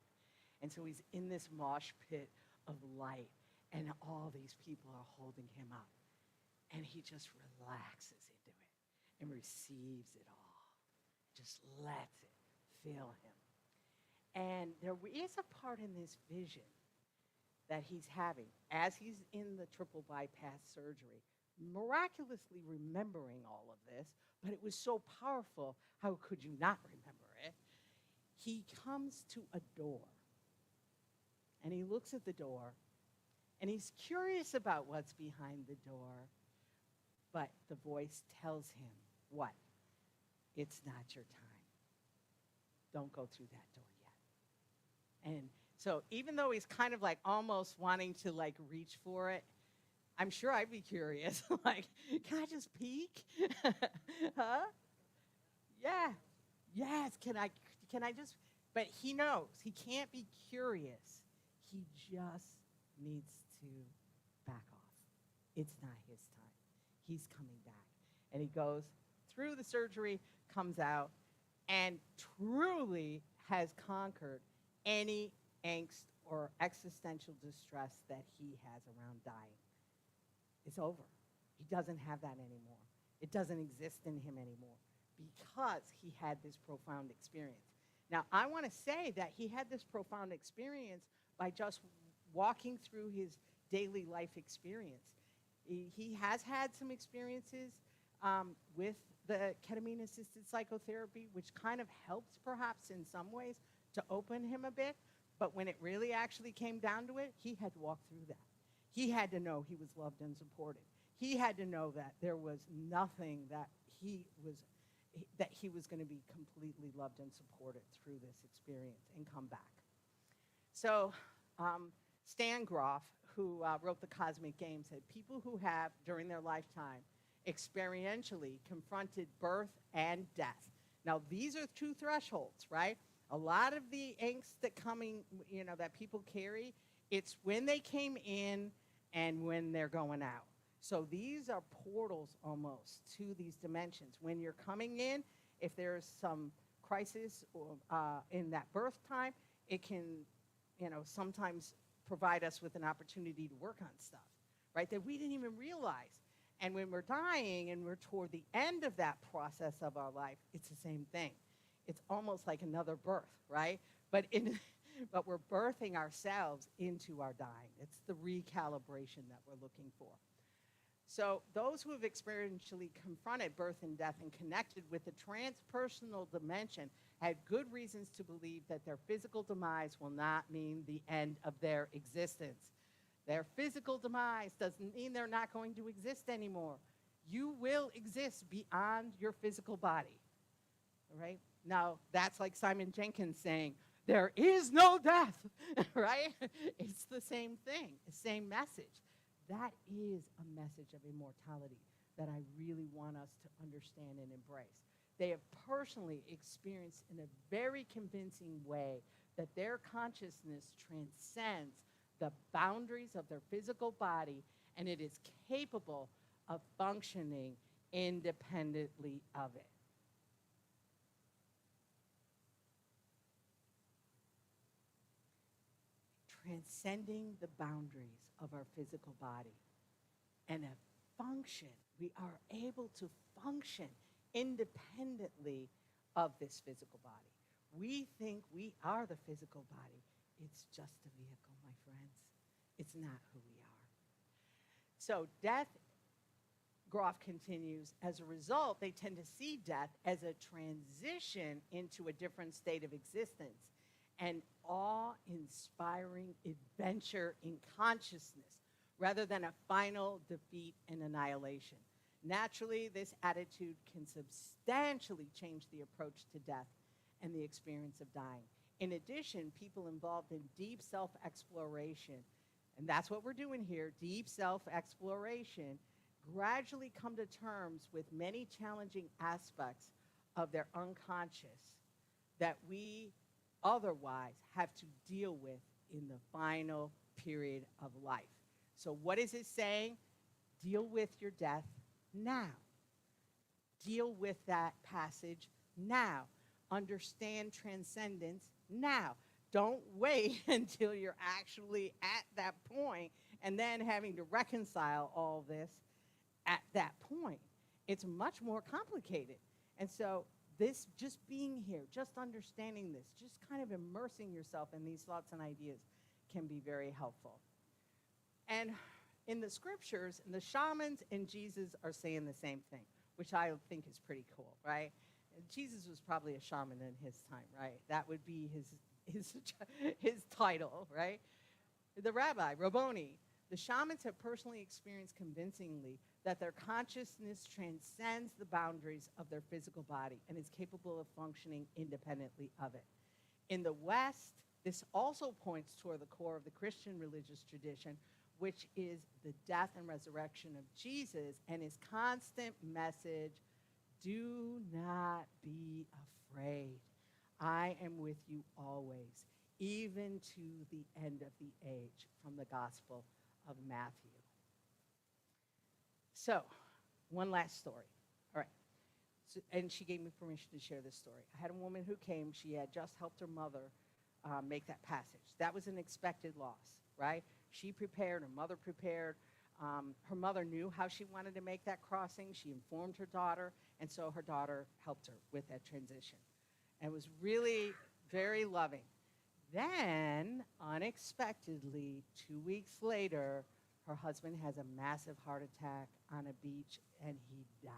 And so he's in this mosh pit of light, and all these people are holding him up. And he just relaxes into it and receives it all. Just lets it fill him. And there is a part in this vision that he's having as he's in the triple bypass surgery miraculously remembering all of this, but it was so powerful, how could you not remember it? He comes to a door, and he looks at the door, and he's curious about what's behind the door, but the voice tells him, what? It's not your time. Don't go through that door yet. And so even though he's kind of like almost wanting to like reach for it, I'm sure I'd be curious. Like, can I just peek? Huh? Yeah. Yes, can I just, but he knows he can't be curious. He just needs to back off. It's not his time. He's coming back. And he goes through the surgery, comes out, and truly has conquered any angst or existential distress that he has around dying. It's over. He doesn't have that anymore. It doesn't exist in him anymore because he had this profound experience. Now, I want to say that he had this profound experience by just walking through his daily life experience. He has had some experiences with the ketamine-assisted psychotherapy, which kind of helps perhaps in some ways to open him a bit. But when it really actually came down to it, he had to walk through that. He had to know he was loved and supported. He had to know that there was nothing that he was going to be completely loved and supported through this experience and come back. So Stan Groff, who wrote The Cosmic Game, said people who have, during their lifetime, experientially confronted birth and death. Now, these are two thresholds, right? A lot of the angst that that people carry, it's when they came in and when they're going out. So these are portals almost to these dimensions. When you're coming in, if there's some crisis in that birth time, it can, sometimes provide us with an opportunity to work on stuff, right, that we didn't even realize. And when we're dying and we're toward the end of that process of our life, it's the same thing. It's almost like another birth, right? But we're birthing ourselves into our dying. It's the recalibration that we're looking for. So those who have experientially confronted birth and death and connected with the transpersonal dimension had good reasons to believe that their physical demise will not mean the end of their existence. Their physical demise doesn't mean they're not going to exist anymore. You will exist beyond your physical body, all right? Now, that's like Simon Jenkins saying, there is no death, right? It's the same thing, the same message. That is a message of immortality that I really want us to understand and embrace. They have personally experienced in a very convincing way that their consciousness transcends the boundaries of their physical body, and it is capable of functioning independently of it. Transcending the boundaries of our physical body and a function. We are able to function independently of this physical body. We think we are the physical body. It's just a vehicle, my friends. It's not who we are. So death, Groff continues, as a result, they tend to see death as a transition into a different state of existence, an awe-inspiring adventure in consciousness, rather than a final defeat and annihilation. Naturally, this attitude can substantially change the approach to death and the experience of dying. In addition, people involved in deep self-exploration, and that's what we're doing here, deep self-exploration, gradually come to terms with many challenging aspects of their unconscious that we otherwise have to deal with in the final period of life. So what is it saying? Deal with your death now. Deal with that passage now. Understand transcendence now. Don't wait until you're actually at that point and then having to reconcile all this at that point. It's much more complicated. And so this, just being here, just understanding this, just kind of immersing yourself in these thoughts and ideas can be very helpful. And in the scriptures, the shamans and Jesus are saying the same thing, which I think is pretty cool, right? And Jesus was probably a shaman in his time, right? That would be his title, right? The rabbi, Rabboni, the shamans have personally experienced convincingly that their consciousness transcends the boundaries of their physical body and is capable of functioning independently of it. In the West, this also points toward the core of the Christian religious tradition, which is the death and resurrection of Jesus and his constant message, do not be afraid. I am with you always, even to the end of the age, from the Gospel of Matthew. So, one last story. All right. So, and she gave me permission to share this story. I had a woman who came. She had just helped her mother make that passage. That was an expected loss, right? She prepared, her mother prepared. Her mother knew how she wanted to make that crossing. She informed her daughter, and so her daughter helped her with that transition. And it was really very loving. Then, unexpectedly, 2 weeks later, her husband has a massive heart attack on a beach, and he dies.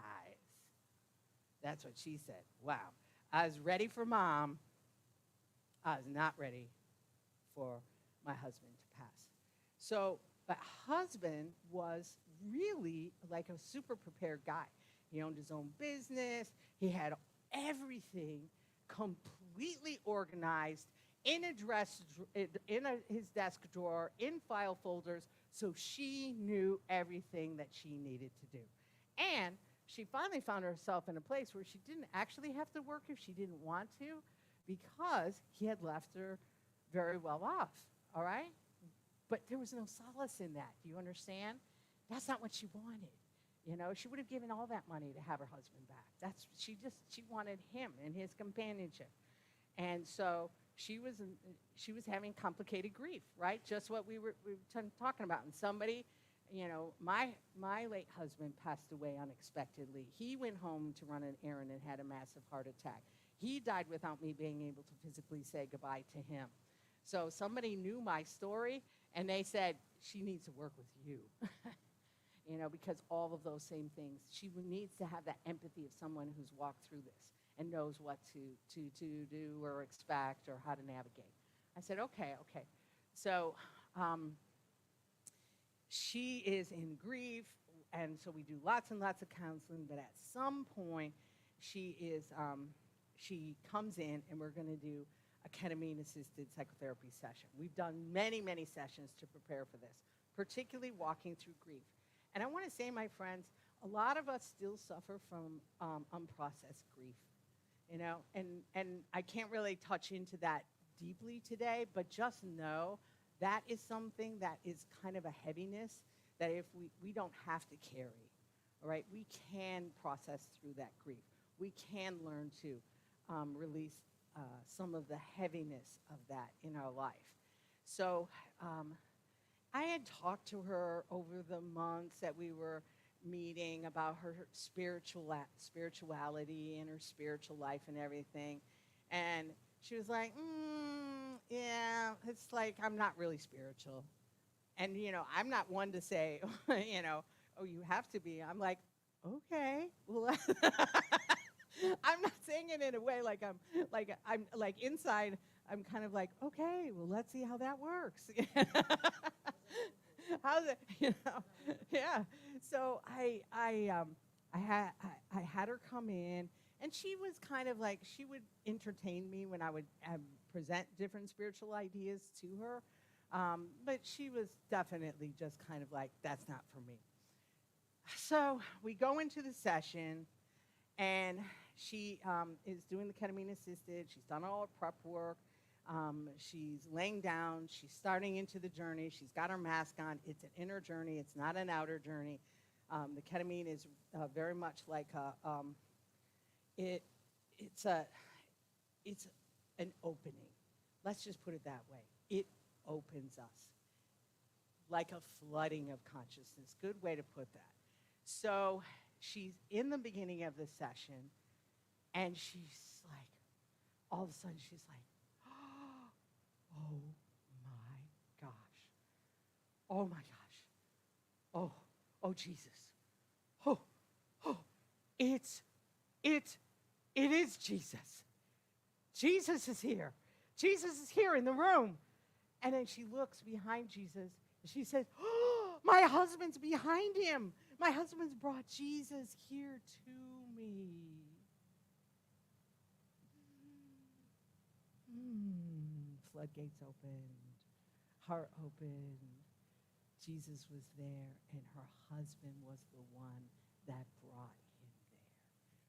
That's what she said. Wow. I was ready for mom. I was not ready for my husband to pass. So my husband was really like a super prepared guy. He owned his own business. He had everything completely organized in his desk drawer, in file folders, so she knew everything that she needed to do. And she finally found herself in a place where she didn't actually have to work if she didn't want to, because he had left her very well off, all right? But there was no solace in that. Do you understand? That's not what she wanted. You know, she would have given all that money to have her husband back. She wanted him and his companionship. And so she was having complicated grief, right? Just what we were talking about. And somebody, you know, my late husband passed away unexpectedly. He went home to run an errand and had a massive heart attack. He died without me being able to physically say goodbye to him. So somebody knew my story, and they said, she needs to work with you. You know, because all of those same things. She needs to have that empathy of someone who's walked through this and knows what to do or expect or how to navigate. I said, okay. So she is in grief, and so we do lots and lots of counseling, but at some point she comes in, and we're going to do a ketamine-assisted psychotherapy session. We've done many, many sessions to prepare for this, particularly walking through grief. And I want to say, my friends, a lot of us still suffer from unprocessed grief, you know, and I can't really touch into that deeply today, but just know that is something that is kind of a heaviness that if we don't have to carry, all right? We can process through that grief. We can learn to release some of the heaviness of that in our life. So I had talked to her over the months that we were meeting about her spirituality and her spiritual life and everything. And she was like, yeah, it's like I'm not really spiritual. And, you know, I'm not one to say, you know, oh, you have to be. I'm like, okay, well, I'm not saying it in a way like I'm like inside, I'm kind of like, okay, well, let's see how that works. How's it, you know? Yeah. So I had her come in, and she was kind of like, she would entertain me when I would present different spiritual ideas to her. But she was definitely just kind of like, that's not for me. So we go into the session, and she is doing the ketamine assisted. She's done all her prep work. She's laying down. She's starting into the journey. She's got her mask on. It's an inner journey. It's not an outer journey. The ketamine is very much like it's an opening. Let's just put it that way. It opens us like a flooding of consciousness. Good way to put that. So she's in the beginning of the session, and she's like, all of a sudden she's like, oh my gosh. Oh my gosh. Oh, oh, Jesus. Oh, oh, it is Jesus. Jesus is here. Jesus is here in the room. And then she looks behind Jesus and she says, oh, my husband's behind him. My husband's brought Jesus here to me. Floodgates opened, heart opened. Jesus was there, and her husband was the one that brought him there.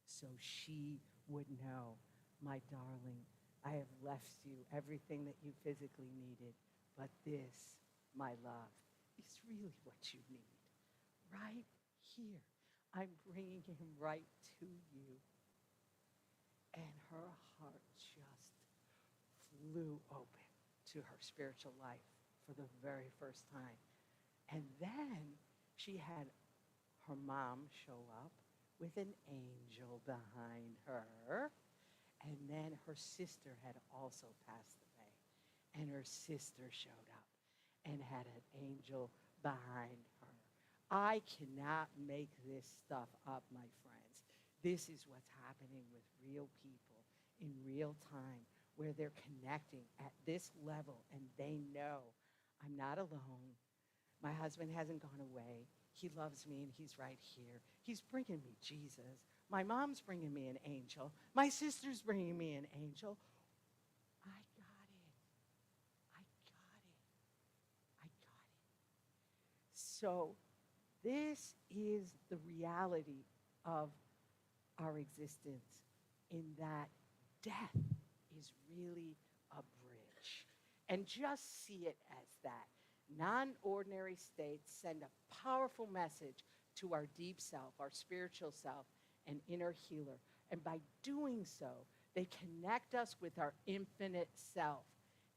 So she would know, my darling, I have left you everything that you physically needed, but this, my love, is really what you need. Right here. I'm bringing him right to you. And her heart just flew open to her spiritual life for the very first time. And then she had her mom show up with an angel behind her. And then her sister had also passed away. And her sister showed up and had an angel behind her. I cannot make this stuff up, my friends. This is what's happening with real people in real time, where they're connecting at this level and they know I'm not alone. My husband hasn't gone away. He loves me and he's right here. He's bringing me Jesus. My mom's bringing me an angel. My sister's bringing me an angel. I got it. I got it. I got it. So this is the reality of our existence, in that death is really a bridge. And just see it as that. Non-ordinary states send a powerful message to our deep self, our spiritual self, and inner healer. And by doing so, they connect us with our infinite self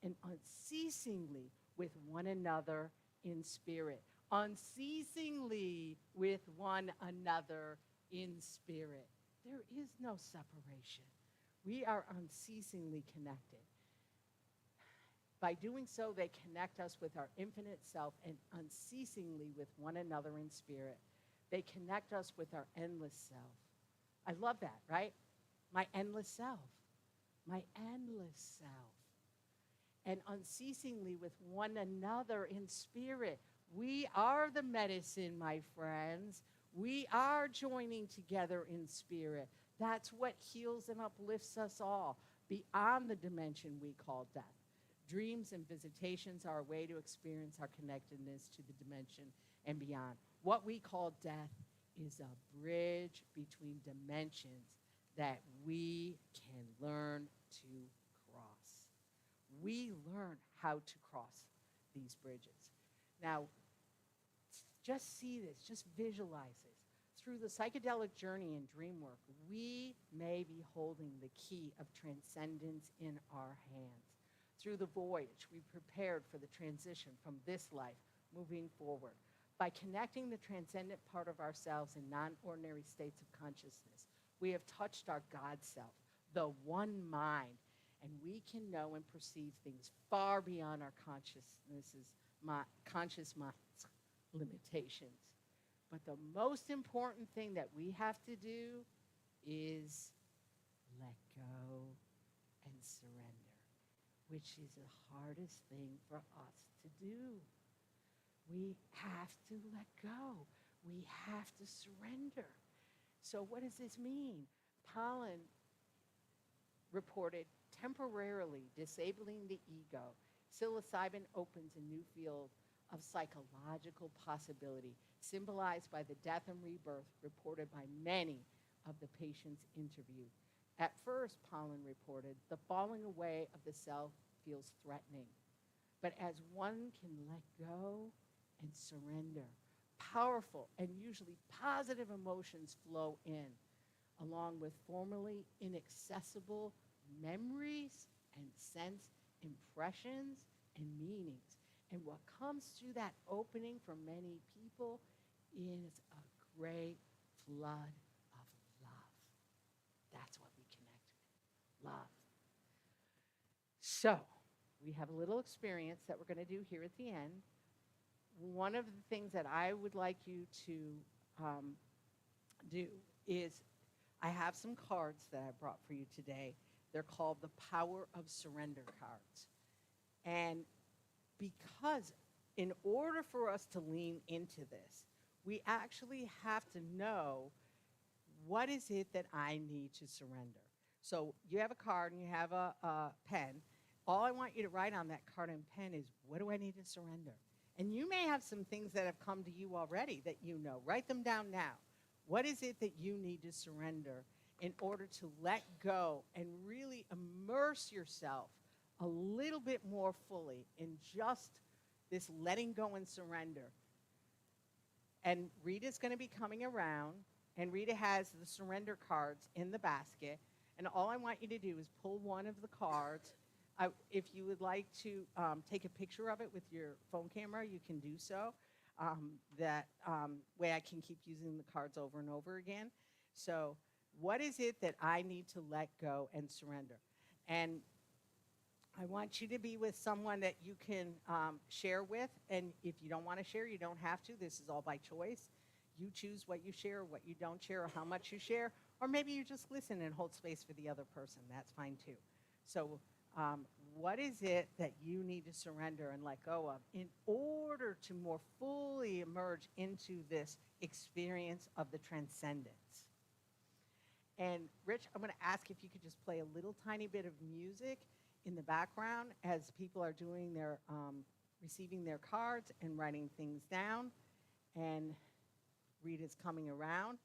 and unceasingly with one another in spirit. Unceasingly with one another in spirit. There is no separation. We are unceasingly connected. By doing so, they connect us with our infinite self and unceasingly with one another in spirit. They connect us with our endless self. I love that, right? My endless self. My endless self. And unceasingly with one another in spirit. We are the medicine, my friends. We are joining together in spirit. That's what heals and uplifts us all beyond the dimension we call death. Dreams and visitations are a way to experience our connectedness to the dimension and beyond. What we call death is a bridge between dimensions that we can learn to cross. We learn how to cross these bridges. Now, just see this, just visualize this. Through the psychedelic journey and dream work, we may be holding the key of transcendence in our hands. Through the voyage, we prepared for the transition from this life moving forward. By connecting the transcendent part of ourselves in non-ordinary states of consciousness, we have touched our God self, the one mind, and we can know and perceive things far beyond our conscious mind's limitations. But the most important thing that we have to do is let go and surrender, which is the hardest thing for us to do. We have to let go. We have to surrender. So what does this mean? Pollen reported temporarily disabling the ego. Psilocybin opens a new field of psychological possibility, symbolized by the death and rebirth reported by many of the patients interviewed. At first, Pollen reported, the falling away of the self feels threatening. But as one can let go and surrender, powerful and usually positive emotions flow in, along with formerly inaccessible memories and sense impressions and meanings. And what comes through that opening for many people is a great flood of love. That's what we connect with, love. So we have a little experience that we're going to do here at the end. one of the things that I would like you to do is I have some cards that I brought for you today. They're called the Power of Surrender cards. And because in order for us to lean into this, we actually have to know, what is it that I need to surrender? So you have a card and you have a pen. All I want you to write on that card and pen is, what do I need to surrender? And you may have some things that have come to you already that you know. Write them down now. What is it that you need to surrender in order to let go and really immerse yourself a little bit more fully in just this letting go and surrender? And Rita's going to be coming around, and Rita has the surrender cards in the basket. And all I want you to do is pull one of the cards. If you would like to take a picture of it with your phone camera, you can do so. That way I can keep using the cards over and over again. So what is it that I need to let go and surrender? And I want you to be with someone that you can share with. And if you don't want to share, you don't have to. This is all by choice. You choose what you share, what you don't share, or how much you share. Or maybe you just listen and hold space for the other person. That's fine too. So what is it that you need to surrender and let go of in order to more fully emerge into this experience of the transcendence? And Rich, I'm going to ask if you could just play a little tiny bit of music in the background as people are doing their, receiving their cards and writing things down. And Rita's coming around.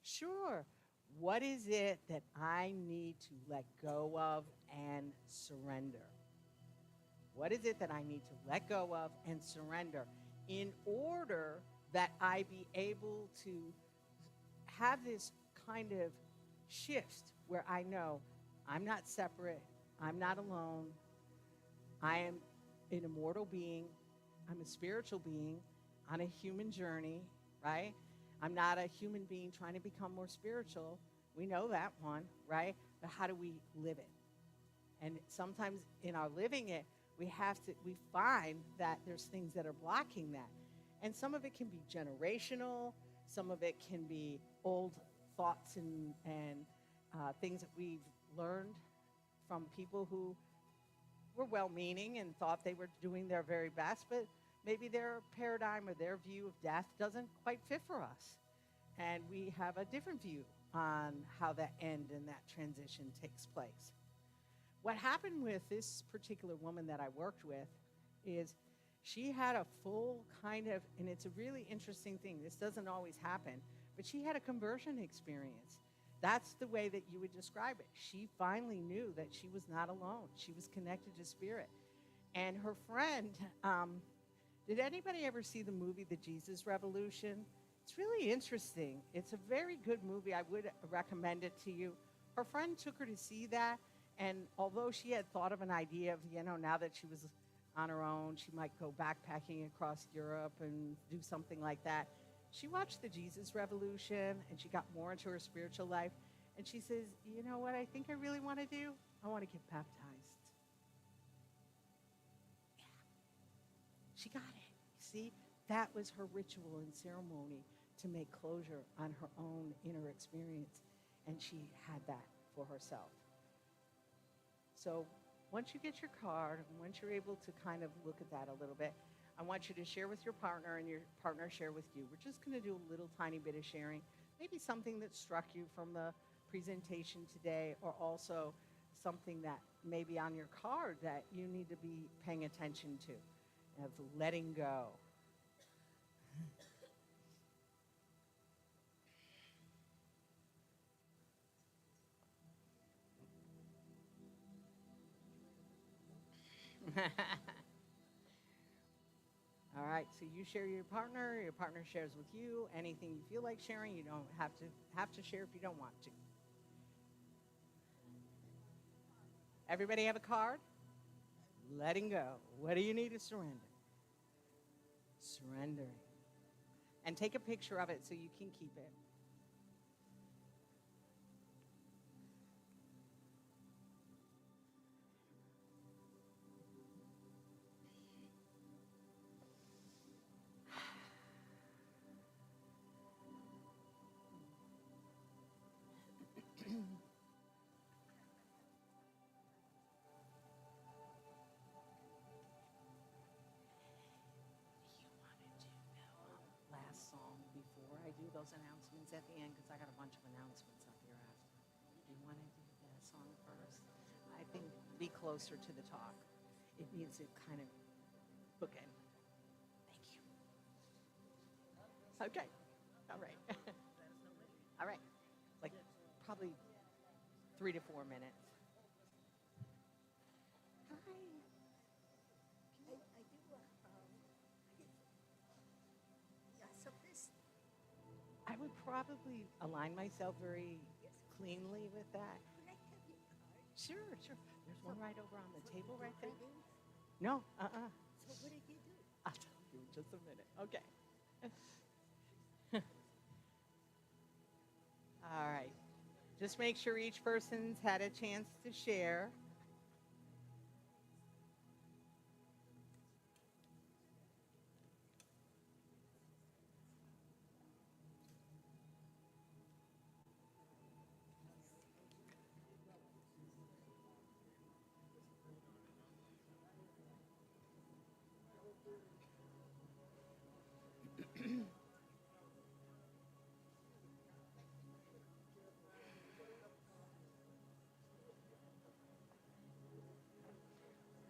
Sure. What is it that I need to let go of and surrender? What is it that I need to let go of and surrender in order that I be able to have this kind of shift where I know I'm not separate, I'm not alone, I am an immortal being, I'm a spiritual being on a human journey, right? I'm not a human being trying to become more spiritual. We know that one, right? But how do we live it? And sometimes in our living it, we find that there's things that are blocking that. And some of it can be generational. Some of it can be old thoughts and things that we've learned from people who were well-meaning and thought they were doing their very best, but maybe their paradigm or their view of death doesn't quite fit for us. And we have a different view on how that end and that transition takes place. What happened with this particular woman that I worked with is she had a full kind of, and it's a really interesting thing, this doesn't always happen, but she had a conversion experience. That's the way that you would describe it. She finally knew that she was not alone. She was connected to spirit. And her friend, did anybody ever see the movie The Jesus Revolution? It's really interesting. It's a very good movie. I would recommend it to you. Her friend took her to see that, and although she had thought of an idea of, now that she was on her own, she might go backpacking across Europe and do something like that. She watched the Jesus Revolution, and she got more into her spiritual life, and she says, you know what I think I really want to do? I want to get baptized. Yeah. She got it. See, that was her ritual and ceremony to make closure on her own inner experience, and she had that for herself. So once you get your card, and once you're able to kind of look at that a little bit, I want you to share with your partner and your partner share with you. We're just going to do a little tiny bit of sharing, maybe something that struck you from the presentation today, or also something that may be on your card that you need to be paying attention to, of letting go. All right, so you share your partner shares with you. Anything you feel like sharing, you don't have to share if you don't want to. Everybody have a card? Letting go. What do you need to surrender? Surrendering. And take a picture of it so you can keep it. do those announcements at the end? Because I got a bunch of announcements up here after. Do you want to do that song first? I think be closer to the talk. It needs to kind of bookend. Thank you. Okay. All right. All right. Like probably 3 to 4 minutes. Hi. I would probably align myself very cleanly with that. Sure, sure. There's one right over on the table right there. No, So what did you do? I'll tell you in just a minute. Okay. All right. Just make sure each person's had a chance to share.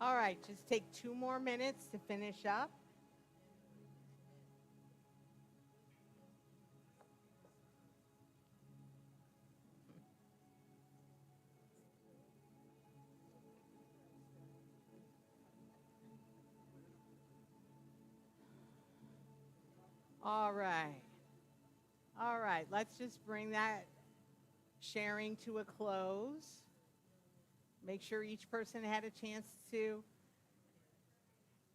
All right, just take 2 more minutes to finish up. All right. All right, let's just bring that sharing to a close. Make sure each person had a chance to.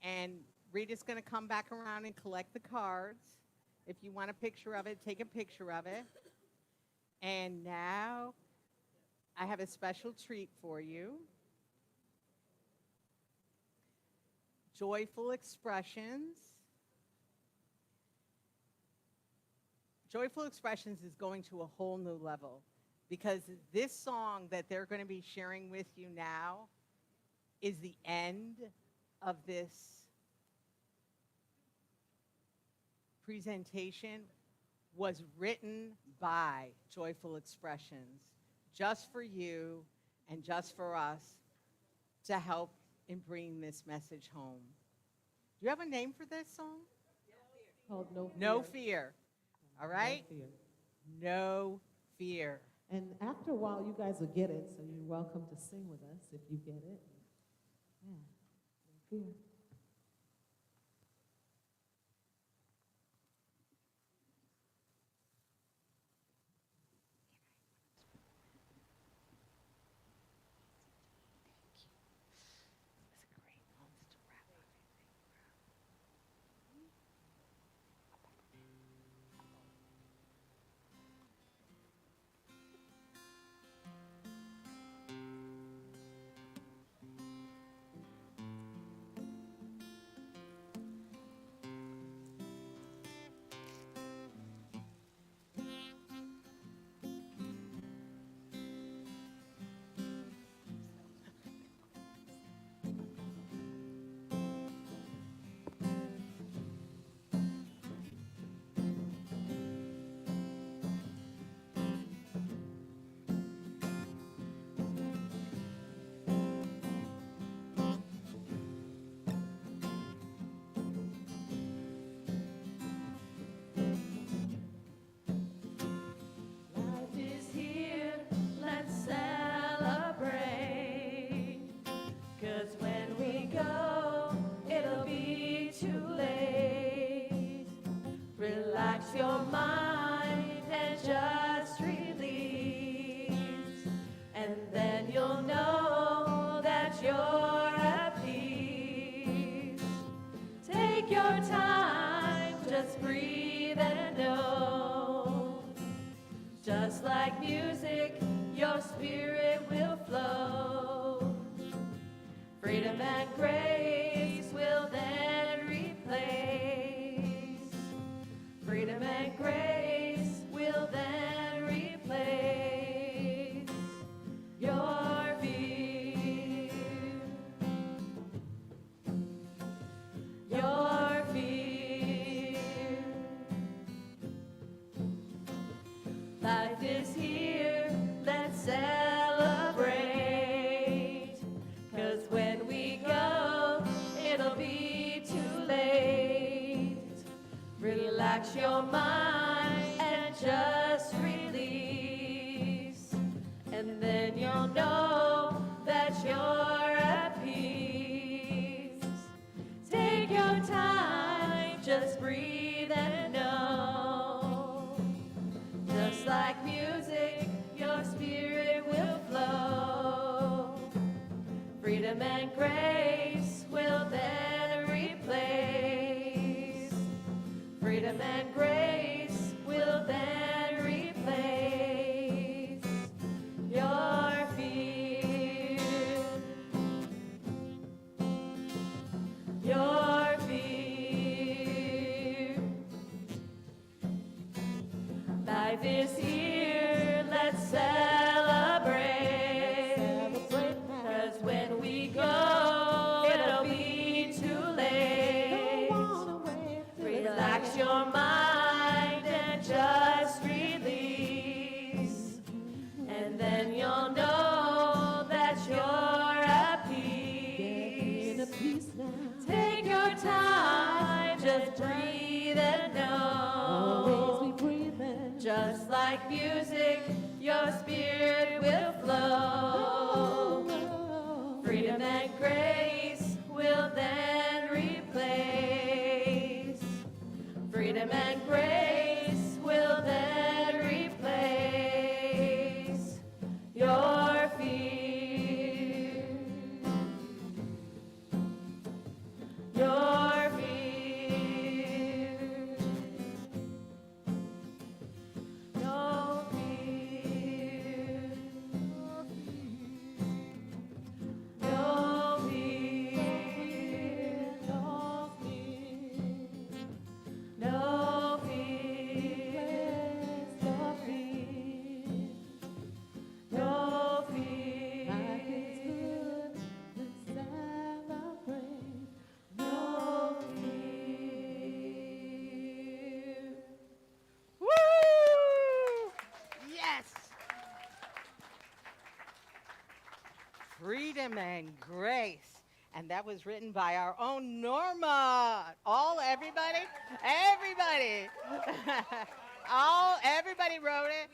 And Rita's going to come back around and collect the cards. If you want a picture of it, take a picture of it. And now I have a special treat for you. Joyful Expressions. Joyful Expressions is going to a whole new level because this song that they're going to be sharing with you now is the end of this presentation, was written by Joyful Expressions just for you and just for us to help in bringing this message home. Do you have a name for this song? Called No Fear. No Fear. All right? No Fear. No Fear. And after a while, you guys will get it, so you're welcome to sing with us if you get it. Yeah, no fear. That's a great moment to wrap up. Relax your mind and just release. And then you'll know that you're at peace. Take your time, just breathe and know. Just like music, your spirit will flow. Freedom and grace will then replace. Freedom and grace will then replace your fear. Your fear. Life is here, let's celebrate. 'Cause when we go, it'll be too late. Relax your mind and just release. And then you'll know that you're at peace. Take your time, just breathe and know. Just like music, your spirit will flow. Freedom and grace will then replace. Freedom and grace will then replace your fear. Your fear. No fear. No fear. No fear. No fear. No fear. No fear. Life is good. Let's celebrate. No fear. Woo! Yes! Freedom and grace. And that was written by our own Norma. Everybody? Everybody. Everybody wrote it.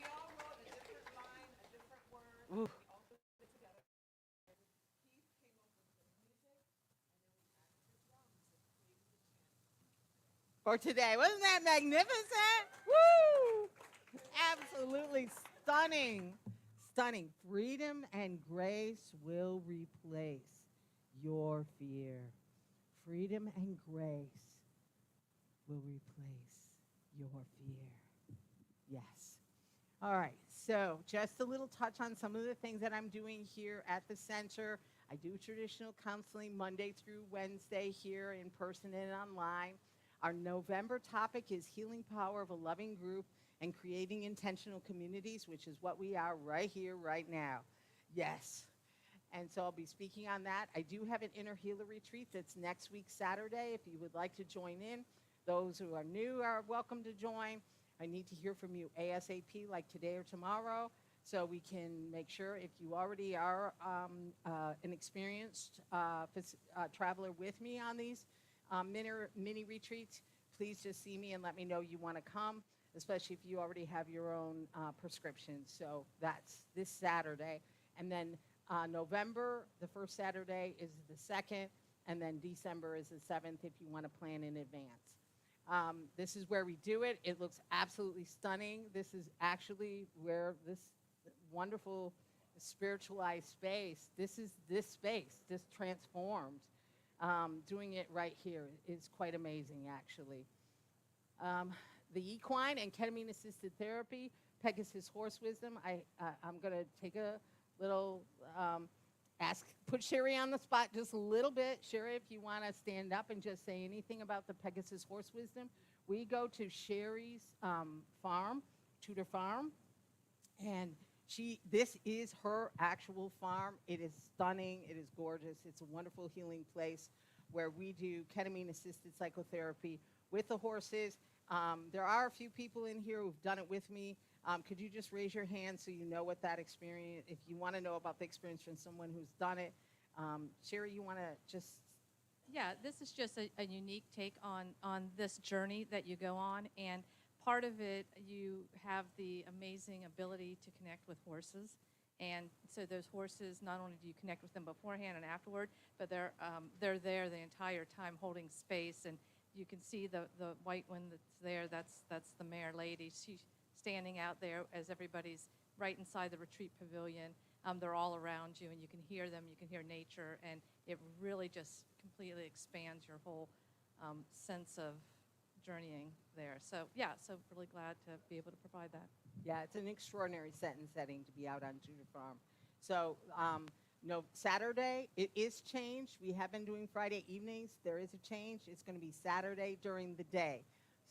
Ooh. For today. Wasn't that magnificent? Woo! Absolutely stunning. Stunning. Freedom and grace will replace your fear. Freedom and grace will replace your fear. Yes. All right. So just a little touch on some of the things that I'm doing here at the center. I do traditional counseling Monday through Wednesday here in person and online. Our November topic is healing power of a loving group and creating intentional communities, which is what we are right here, right now. Yes. And so I'll be speaking on that. I do have an Inner Healer retreat that's next week, Saturday. If you would like to join in, those who are new are welcome to join. I need to hear from you ASAP, like today or tomorrow, so we can make sure if you already are an experienced traveler with me on these mini retreats, please just see me and let me know you want to come, especially if you already have your own prescriptions. So that's this Saturday. And then November, the first Saturday is the 2nd, and then December is the 7th if you want to plan in advance. This is where we do it. It looks absolutely stunning. This is actually where this wonderful spiritualized space, this space, this transformed. Doing it right here is quite amazing, actually. The equine and ketamine-assisted therapy, Pegasus Horse Wisdom. I'm going to take a little, put Sherry on the spot just a little bit. Sherry, if you want to stand up and just say anything about the Pegasus Horse Wisdom. We go to Sherry's farm, Tudor Farm, and this is her actual farm. It is stunning. It is gorgeous. It's a wonderful healing place where we do ketamine-assisted psychotherapy with the horses. There are a few people in here who've done it with me. Could you just raise your hand so you know what that experience, if you want to know about the experience from someone who's done it. Sherry, you want to just Yeah, this is just a unique take on this journey that you go on. And part of it, you have the amazing ability to connect with horses. And so those horses, not only do you connect with them beforehand and afterward, but they're there the entire time holding space. And you can see the white one that's there. That's the mare lady. She's standing out there as everybody's right inside the retreat pavilion. They're all around you, and you can hear them. You can hear nature, and it really just completely expands your whole sense of journeying there. So, yeah, so really glad to be able to provide that. Yeah, it's an extraordinary set and setting to be out on Judah Farm. So, no, Saturday, it is changed. We have been doing Friday evenings. There is a change. It's going to be Saturday during the day.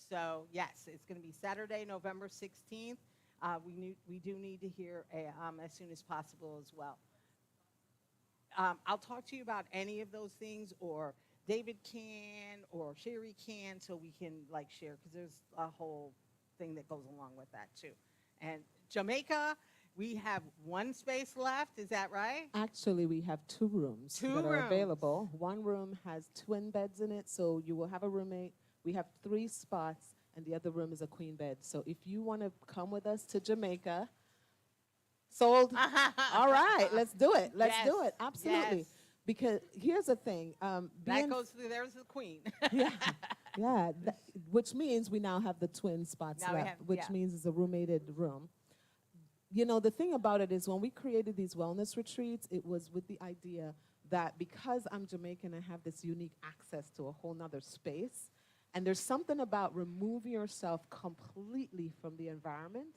So, yes, it's going to be Saturday, November 16th. We do need to hear as soon as possible as well. I'll talk to you about any of those things, or David can, or Sherry can, so we can like share, because there's a whole thing that goes along with that too. And Jamaica, we have one space left. Is that right? Actually, we have 2 rooms Two that are rooms. available. One room has twin beds in it, so you will have a roommate. We have 3 spots, and the other room is a queen bed. So if you want to come with us to Jamaica, sold. All right, let's do it. Let's do Yes, it. Absolutely. yes. Because here's the thing. That being goes through, there's the queen. yeah, yeah. Which means we now have the twin spots Now we left, have- which yeah. means it's a roommated room. You know, the thing about it is when we created these wellness retreats, it was with the idea that because I'm Jamaican, I have this unique access to a whole nother space. And there's something about removing yourself completely from the environment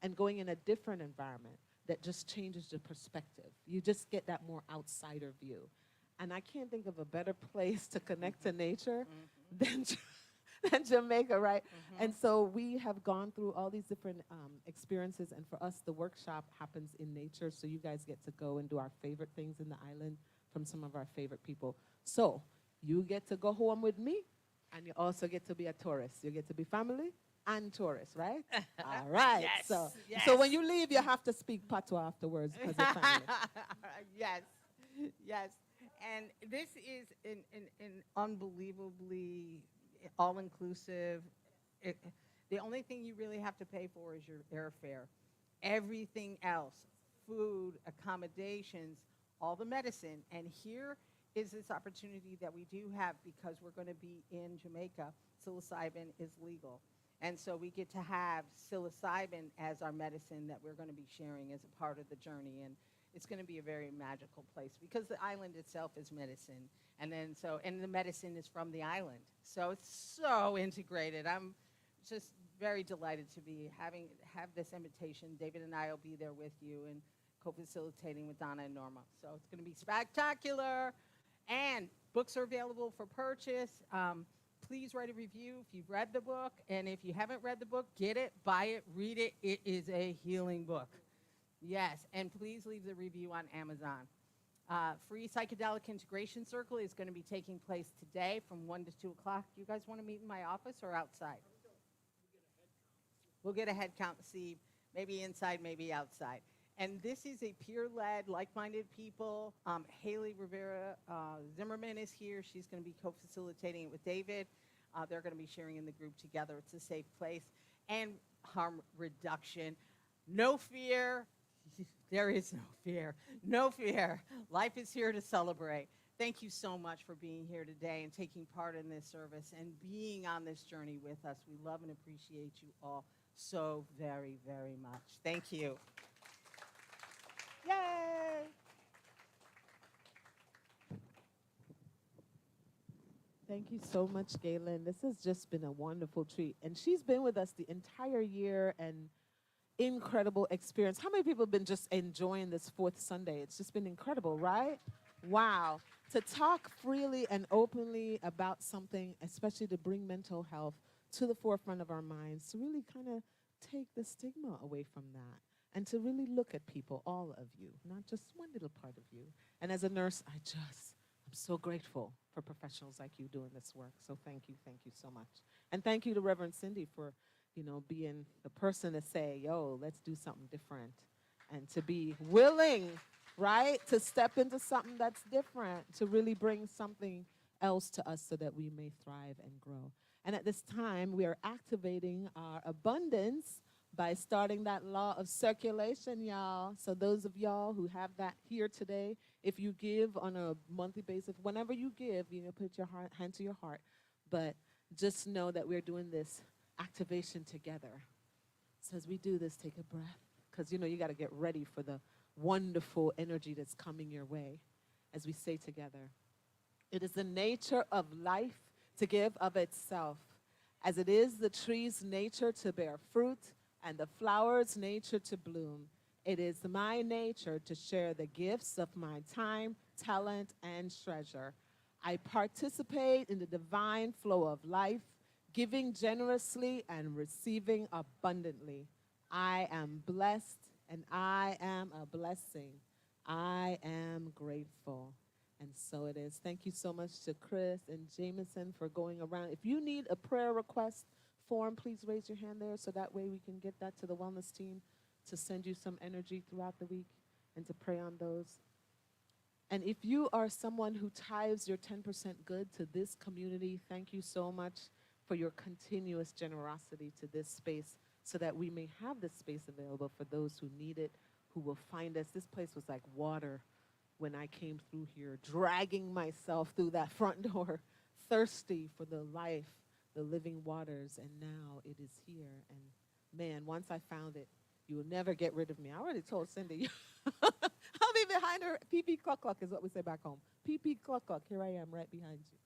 and going in a different environment that just changes the perspective. You just get that more outsider view. And I can't think of a better place to connect to nature than Jamaica, right? And so we have gone through all these different experiences, and for us, the workshop happens in nature, so you guys get to go and do our favorite things in the island from some of our favorite people. So you get to go home with me, and you also get to be a tourist. You get to be family and tourist, right? All right. Yes, So when you leave, you have to speak patois afterwards because you're family. Yes, yes. And this is an unbelievably all-inclusive. The only thing you really have to pay for is your airfare. Everything else, food, accommodations, all the medicine. And here is this opportunity that we do have because we're going to be in Jamaica. Psilocybin is legal. And so we get to have psilocybin as our medicine that we're going to be sharing as a part of the journey. And it's going to be a very magical place because the island itself is medicine. And then and the medicine is from the island. So it's so integrated. I'm just very delighted to be have this invitation. David and I will be there with you and co-facilitating with Donna and Norma. So it's going to be spectacular. And books are available for purchase. Please write a review if you've read the book. And if you haven't read the book, get it, buy it, read it. It is a healing book. Yes, and please leave the review on Amazon. Free Psychedelic Integration Circle is going to be taking place today from 1 to 2 o'clock. You guys want to meet in my office or outside? We'll get a head count and see, maybe inside, maybe outside. And this is a peer-led, like-minded people. Haley Rivera Zimmerman is here. She's going to be co-facilitating it with David. They're going to be sharing in the group together. It's a safe place. And harm reduction. No fear. There is no fear. No fear. Life is here to celebrate. Thank you so much for being here today and taking part in this service and being on this journey with us. We love and appreciate you all so very, very much. Thank you. Yay! Thank you so much, Galen. This has just been a wonderful treat. And she's been with us the entire year, and incredible experience. How many people have been just enjoying this 4th Sunday? It's just been incredible, right? Wow. To talk freely and openly about something, especially to bring mental health to the forefront of our minds, to really kind of take the stigma away from that, and to really look at people, all of you, not just one little part of you. And as a nurse, I'm so grateful for professionals like you doing this work. So thank you so much. And thank you to Reverend Cindy for being the person to say, yo, let's do something different. And to be willing, right, to step into something that's different, to really bring something else to us so that we may thrive and grow. And at this time, we are activating our abundance by starting that law of circulation, y'all. So those of y'all who have that here today, if you give on a monthly basis, whenever you give, put your hand to your heart. But just know that we're doing this activation together. So as we do this, take a breath, because you got to get ready for the wonderful energy that's coming your way. As we say together, it is the nature of life to give of itself, as it is the tree's nature to bear fruit and the flower's nature to bloom. It is my nature to share the gifts of my time, talent, and treasure. I participate in the divine flow of life, giving generously and receiving abundantly. I am blessed and I am a blessing. I am grateful. And so it is. Thank you so much to Chris and Jameson for going around. If you need a prayer request form, please raise your hand there so that way we can get that to the wellness team to send you some energy throughout the week and to pray on those. And if you are someone who tithes your 10% good to this community, thank you so much for your continuous generosity to this space so that we may have this space available for those who need it, who will find us. This place was like water when I came through here, dragging myself through that front door, thirsty for the life, the living waters, and now it is here. And man, once I found it, you will never get rid of me. I already told Cindy, I'll be behind her. Pee-pee cluck cluck is what we say back home. Pee-pee cluck cluck, here I am right behind you.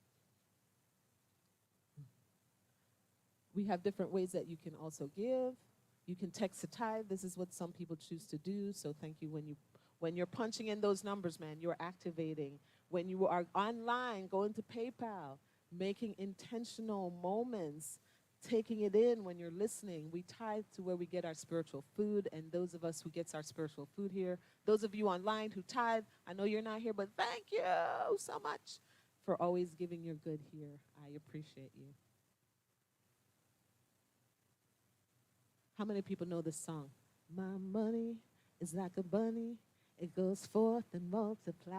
We have different ways that you can also give. You can text a tithe. This is what some people choose to do, so thank you. When you're punching in those numbers, man, you're activating. When you are online, going to PayPal, making intentional moments, taking it in when you're listening. We tithe to where we get our spiritual food, and those of us who gets our spiritual food here, those of you online who tithe, I know you're not here, but thank you so much for always giving your good here. I appreciate you. How many people know this song? My money is like a bunny. It goes forth and multiplies.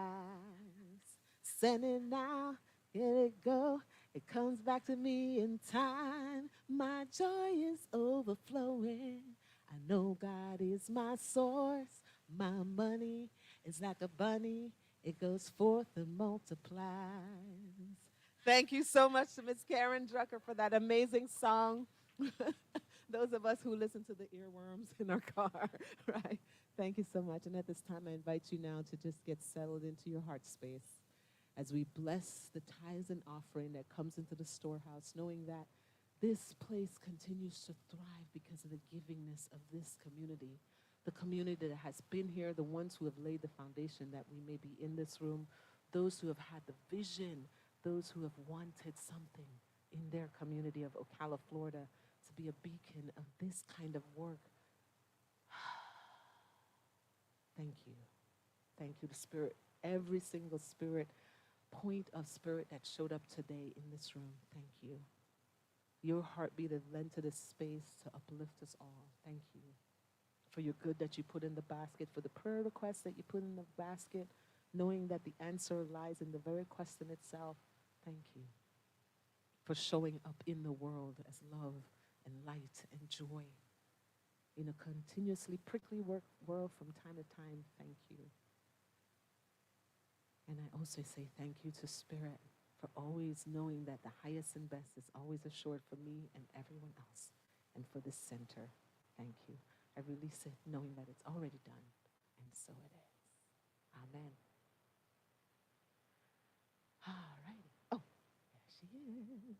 Send it now, let it go. It comes back to me in time. My joy is overflowing. I know God is my source. My money is like a bunny. It goes forth and multiplies. Thank you so much to Miss Karen Drucker for that amazing song. Those of us who listen to the earworms in our car, right? Thank you so much. And at this time, I invite you now to just get settled into your heart space as we bless the tithes and offering that comes into the storehouse, knowing that this place continues to thrive because of the givingness of this community, the community that has been here, the ones who have laid the foundation that we may be in this room, those who have had the vision, those who have wanted something in their community of Ocala, Florida, to be a beacon of this kind of work. Thank you. Thank you, the Spirit, every single Spirit, point of Spirit that showed up today in this room. Thank you. Your heartbeat has lent to this space to uplift us all. Thank you for your good that you put in the basket, for the prayer requests that you put in the basket, knowing that the answer lies in the very question itself. Thank you for showing up in the world as love and light and joy in a continuously prickly world from time to time. Thank you. And I also say thank you to Spirit for always knowing that the highest and best is always assured for me and everyone else, and for this center. Thank you. I release it knowing that it's already done, and so it is. Amen. All righty. Oh, there she is.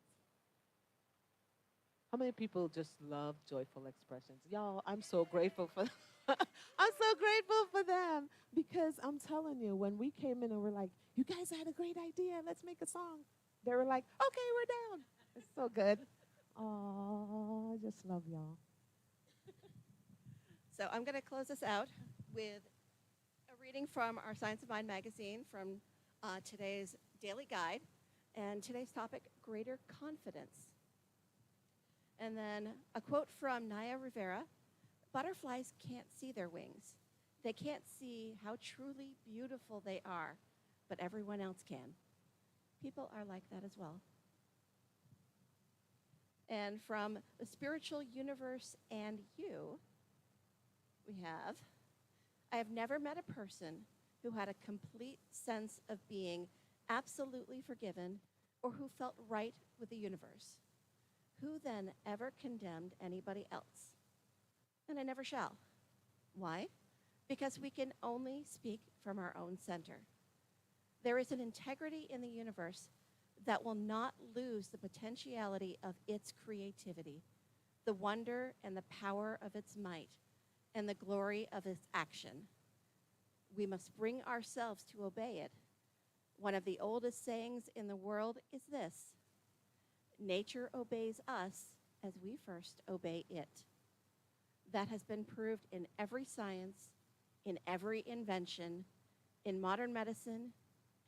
How many people just love joyful expressions? Y'all, I'm so grateful for I'm so grateful for them, because I'm telling you, when we came in and we're like, you guys had a great idea, let's make a song. They were like, okay, we're down. It's so good. Oh, I just love y'all. So I'm going to close this out with a reading from our Science of Mind magazine from today's daily guide. And today's topic, greater confidence. And then a quote from Naya Rivera: butterflies can't see their wings. They can't see how truly beautiful they are, but everyone else can. people are like that as well. And from the spiritual universe and you, we have, I have never met a person who had a complete sense of being absolutely forgiven or who felt right with the universe. Who then ever condemned anybody else? And I never shall. Why? Because we can only speak from our own center. There is an integrity in the universe that will not lose the potentiality of its creativity, the wonder and the power of its might, and the glory of its action. We must bring ourselves to obey it. One of the oldest sayings in the world is this: nature obeys us as we first obey it. That has been proved in every science, in every invention, in modern medicine,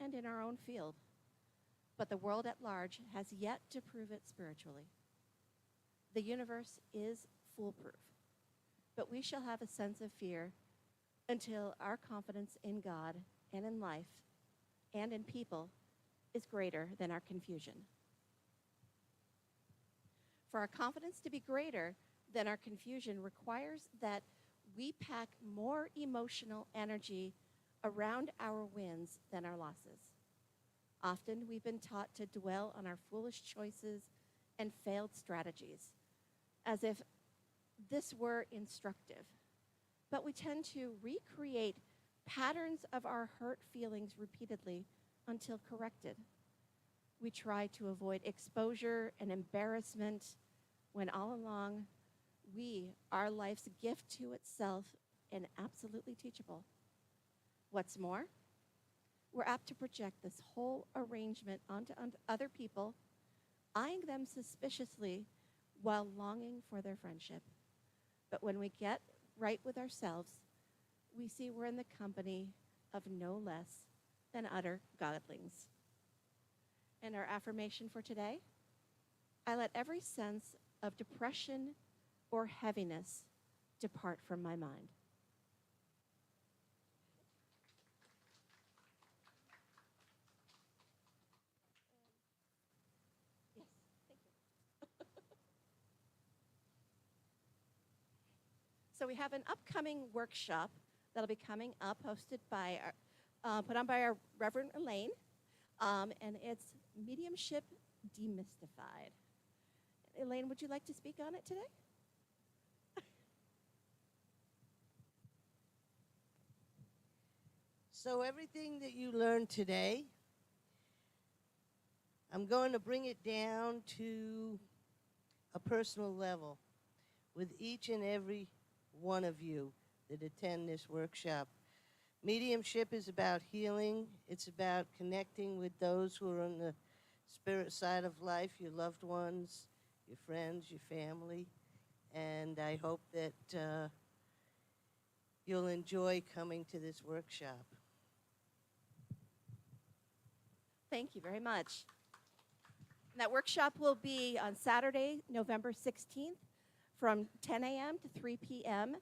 and in our own field. But the world at large has yet to prove it spiritually. The universe is foolproof, but we shall have a sense of fear until our confidence in God and in life and in people is greater than our confusion. For our confidence to be greater than our confusion requires that we pack more emotional energy around our wins than our losses. Often we've been taught to dwell on our foolish choices and failed strategies, as if this were instructive. But we tend to recreate patterns of our hurt feelings repeatedly until corrected. We try to avoid exposure and embarrassment when all along we are life's gift to itself and absolutely teachable. What's more, we're apt to project this whole arrangement onto other people, eyeing them suspiciously while longing for their friendship. But when we get right with ourselves, we see we're in the company of no less than utter godlings. And our affirmation for today: I let every sense of depression or heaviness depart from my mind. Yes, thank you. So we have an upcoming workshop that'll be coming up, hosted by put on by our Reverend Elaine, and it's Mediumship Demystified. Elaine, would you like to speak on it today? So everything that you learned today, I'm going to bring it down to a personal level with each and every one of you that attend this workshop. Mediumship is about healing. It's about connecting with those who are on the spirit side of life, your loved ones, your friends, your family. And I hope that you'll enjoy coming to this workshop. Thank you very much. And that workshop will be on Saturday, November 16th from 10 a.m. to 3 p.m.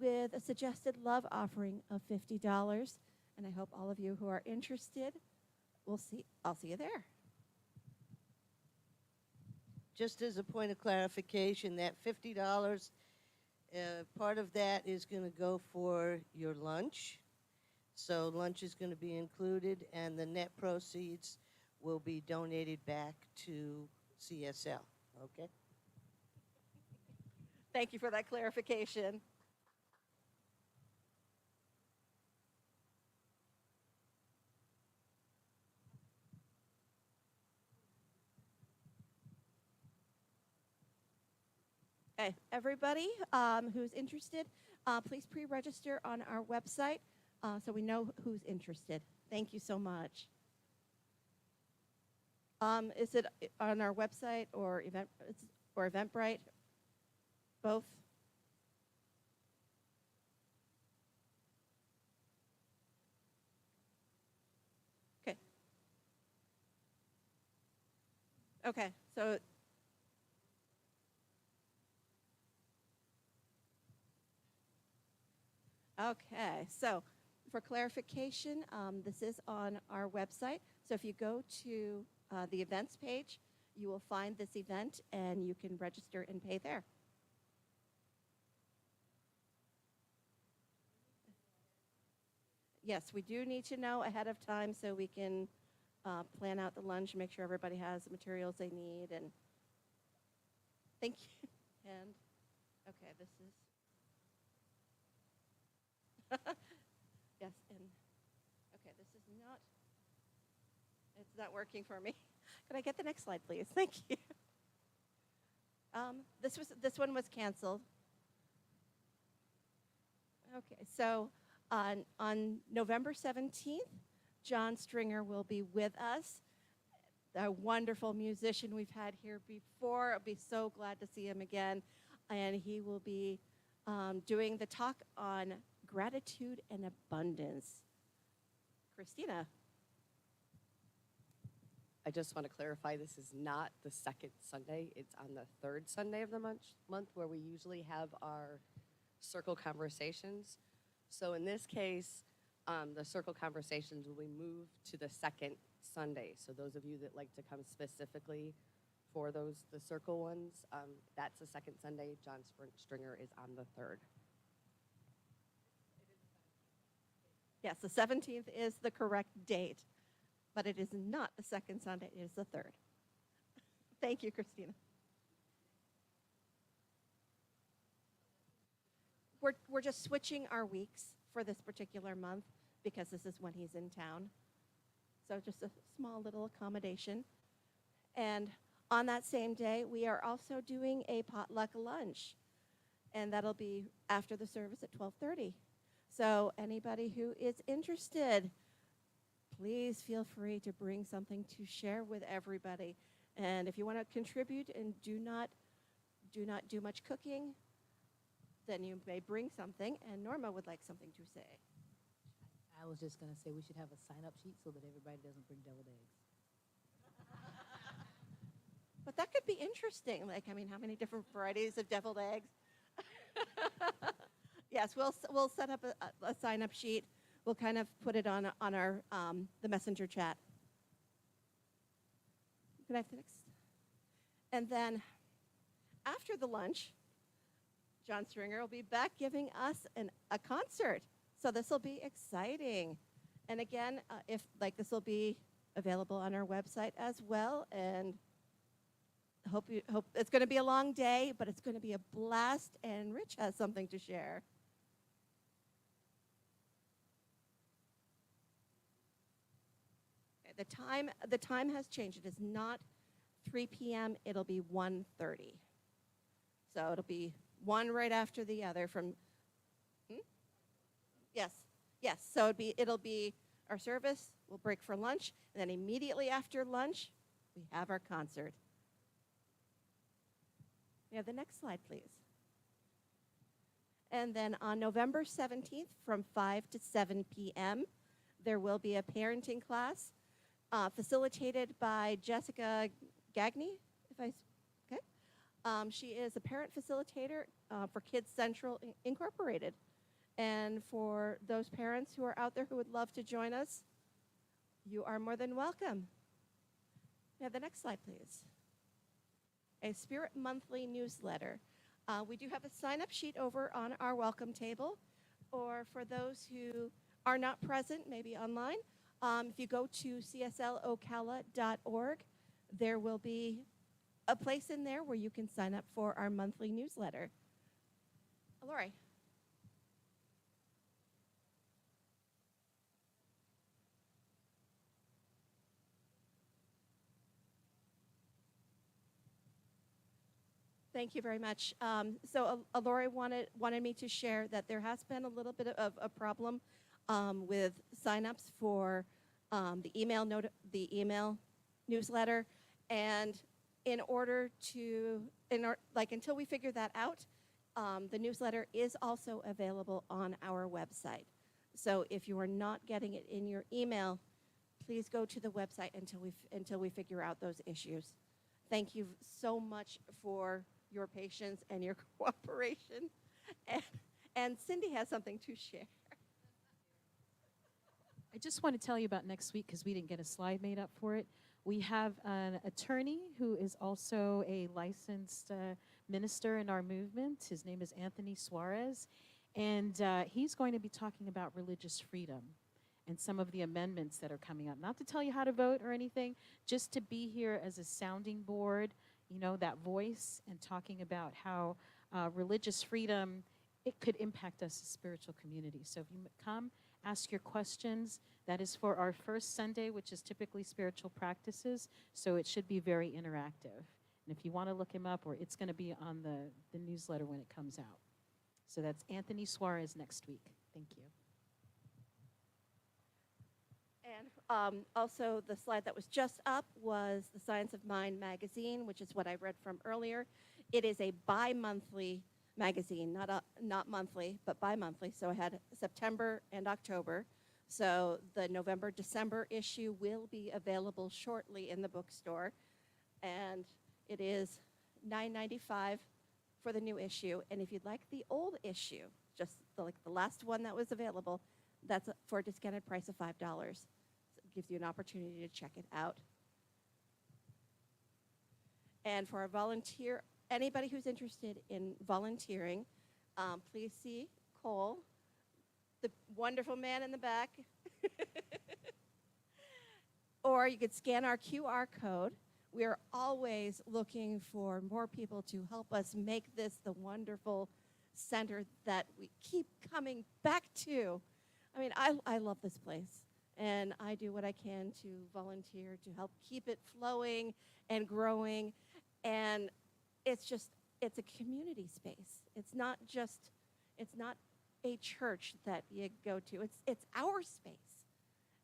with a suggested love offering of $50. And I hope all of you who are interested, I'll see you there. Just as a point of clarification, that $50, part of that is going to go for your lunch. So lunch is going to be included, and the net proceeds will be donated back to CSL, okay? Thank you for that clarification. Okay, everybody who's interested, please pre-register on our website so we know who's interested. Thank you so much. Is it on our website or Eventbrite? Both? Okay. Okay, so okay, so for clarification, this is on our website. So if you go to the events page, you will find this event and you can register and pay there. Yes, we do need to know ahead of time so we can plan out the lunch, make sure everybody has the materials they need. And thank you. And okay, this is yes, and okay, this is not. It's not working for me. Could I get the next slide, please? Thank you. This one was canceled. Okay, so on November 17th, John Stringer will be with us, a wonderful musician we've had here before. I'll be so glad to see him again. And he will be doing the talk on gratitude and abundance. Christina. I just want to clarify, this is not the second Sunday. It's on the third Sunday of the month where we usually have our circle conversations. So in this case, the circle conversations will be moved to the second Sunday. So those of you that like to come specifically for the circle ones, that's the second Sunday. John Stringer is on the third. Yes, the 17th is the correct date, but it is not the second Sunday, it is the third. Thank you, Christina. We're just switching our weeks for this particular month because this is when he's in town. So just a small little accommodation. And on that same day, we are also doing a potluck lunch. And that'll be after the service at 12:30. So anybody who is interested, please feel free to bring something to share with everybody. And if you want to contribute and do not do much cooking, then you may bring something. And Norma would like something to say. I was just going to say we should have a sign-up sheet so that everybody doesn't bring deviled eggs. But that could be interesting. Like, I mean, how many different varieties of deviled eggs? Yes, we'll set up a sign-up sheet. We'll kind of put it on our the messenger chat. Can I have the next? And then after the lunch, John Stringer will be back giving us a concert. So this will be exciting. And again, this will be available on our website as well. And hope it's going to be a long day, but it's going to be a blast. And Rich has something to share. Okay, the time has changed. It is not 3 p.m. It'll be 1:30. So it'll be one right after the other from. Yes. So it'll be our service. We'll break for lunch, and then immediately after lunch, we have our concert. We have the next slide, please. And then on November 17th, from 5 to 7 p.m., there will be a parenting class facilitated by Jessica Gagney. She is a parent facilitator for Kids Central Incorporated. And for those parents who are out there who would love to join us, you are more than welcome. Now, the next slide, please. A Spirit Monthly newsletter. We do have a sign-up sheet over on our welcome table. Or for those who are not present, maybe online, if you go to cslocala.org, there will be a place in there where you can sign up for our monthly newsletter. Lori. Thank you very much. So Lori wanted me to share that there has been a little bit of a problem with signups for the email newsletter, and until we figure that out, the newsletter is also available on our website. So if you are not getting it in your email, please go to the website until we figure out those issues. Thank you so much for your patience and your cooperation. And Cindy has something to share. I just want to tell you about next week because we didn't get a slide made up for it. We have an attorney who is also a licensed minister in our movement. His name is Anthony Suarez, and he's going to be talking about religious freedom and some of the amendments that are coming up. Not to tell you how to vote or anything, just to be here as a sounding board, you know, that voice, and talking about how religious freedom, it could impact us as spiritual community. So if you come, ask your questions. That is for our first Sunday, which is typically spiritual practices, so it should be very interactive. And if you want to look him up, or it's going to be on the newsletter when it comes out. So that's Anthony Suarez next week. Thank you. And also, the slide that was just up was the Science of Mind magazine, which is what I read from earlier. It is a bi-monthly magazine, not monthly, but bi-monthly. So I had September and October. So the November, December issue will be available shortly in the bookstore. And it is $9.95 for the new issue. And if you'd like the old issue, just the last one that was available, that's for a discounted price of $5. So it gives you an opportunity to check it out. And for our volunteer, anybody who's interested in volunteering, please see Cole, the wonderful man in the back. Or you could scan our QR code. We are always looking for more people to help us make this the wonderful center that we keep coming back to. I mean, I love this place, and I do what I can to volunteer to help keep it flowing and growing. And it's a community space. It's not a church that you go to. It's our space.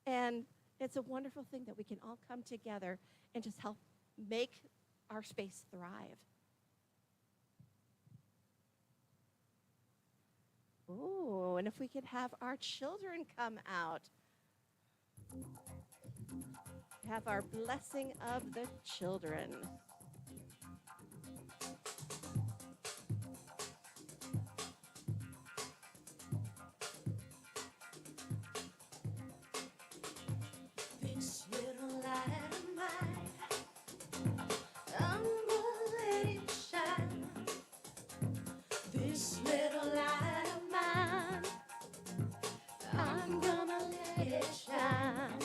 And it's a wonderful thing that we can all come together and just help make our space thrive. Oh, and if we could have our children come out. Have our blessing of the children. This little light of mine, I'm gonna let it shine. This little light of mine, I'm gonna let it shine.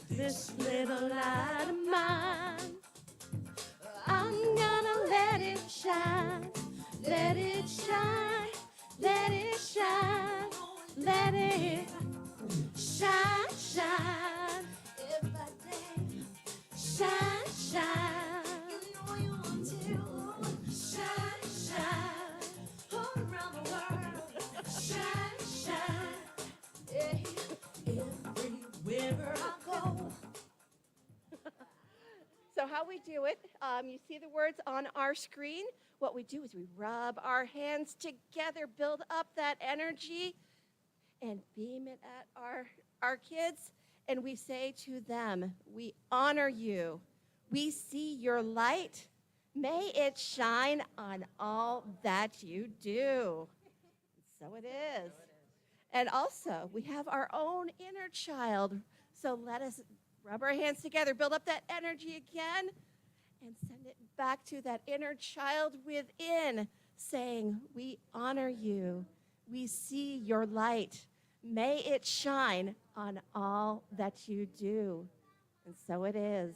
This little light of mine, I'm gonna let it shine. Let it shine, let it shine, let it shine, shine. Every day, shine, shine. You know you want to shine, shine. All around the world, shine, shine. Hey, everywhere I go. So how we do it, you see the words on our screen. What we do is we rub our hands together, build up that energy, and beam it at our kids. And we say to them, we honor you. We see your light. May it shine on all that you do. So it is. And also, we have our own inner child. So let us rub our hands together, build up that energy again, and send it back to that inner child within, saying, we honor you. We see your light. May it shine on all that you do. And so it is.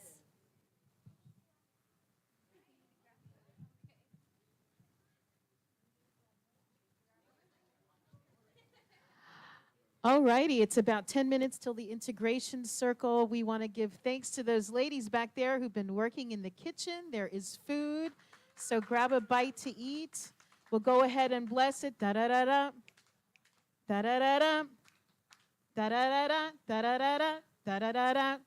All righty, it's about 10 minutes till the integration circle. We want to give thanks to those ladies back there who've been working in the kitchen. There is food, so grab a bite to eat. We'll go ahead and bless it. Da-da-da-da, da-da-da-da, da-da-da-da, da-da-da-da, da-da-da-da.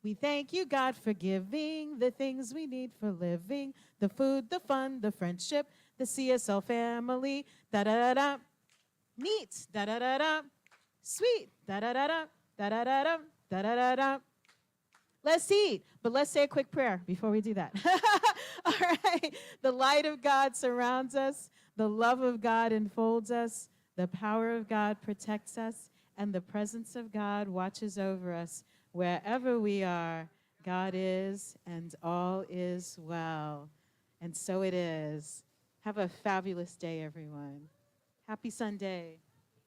We thank you, God, for giving the things we need for living, the food, the fun, the friendship, the CSL family. Da-da-da-da. Neat, da-da-da-da, sweet, da-da-da-da, da-da-da-da, da-da-da-da. Let's eat, but let's say a quick prayer before we do that. All right, the light of God surrounds us, the love of God enfolds us, the power of God protects us. and the presence of God watches over us wherever we are. God is, and all is well. And so it is. Have a fabulous day, everyone. Happy Sunday.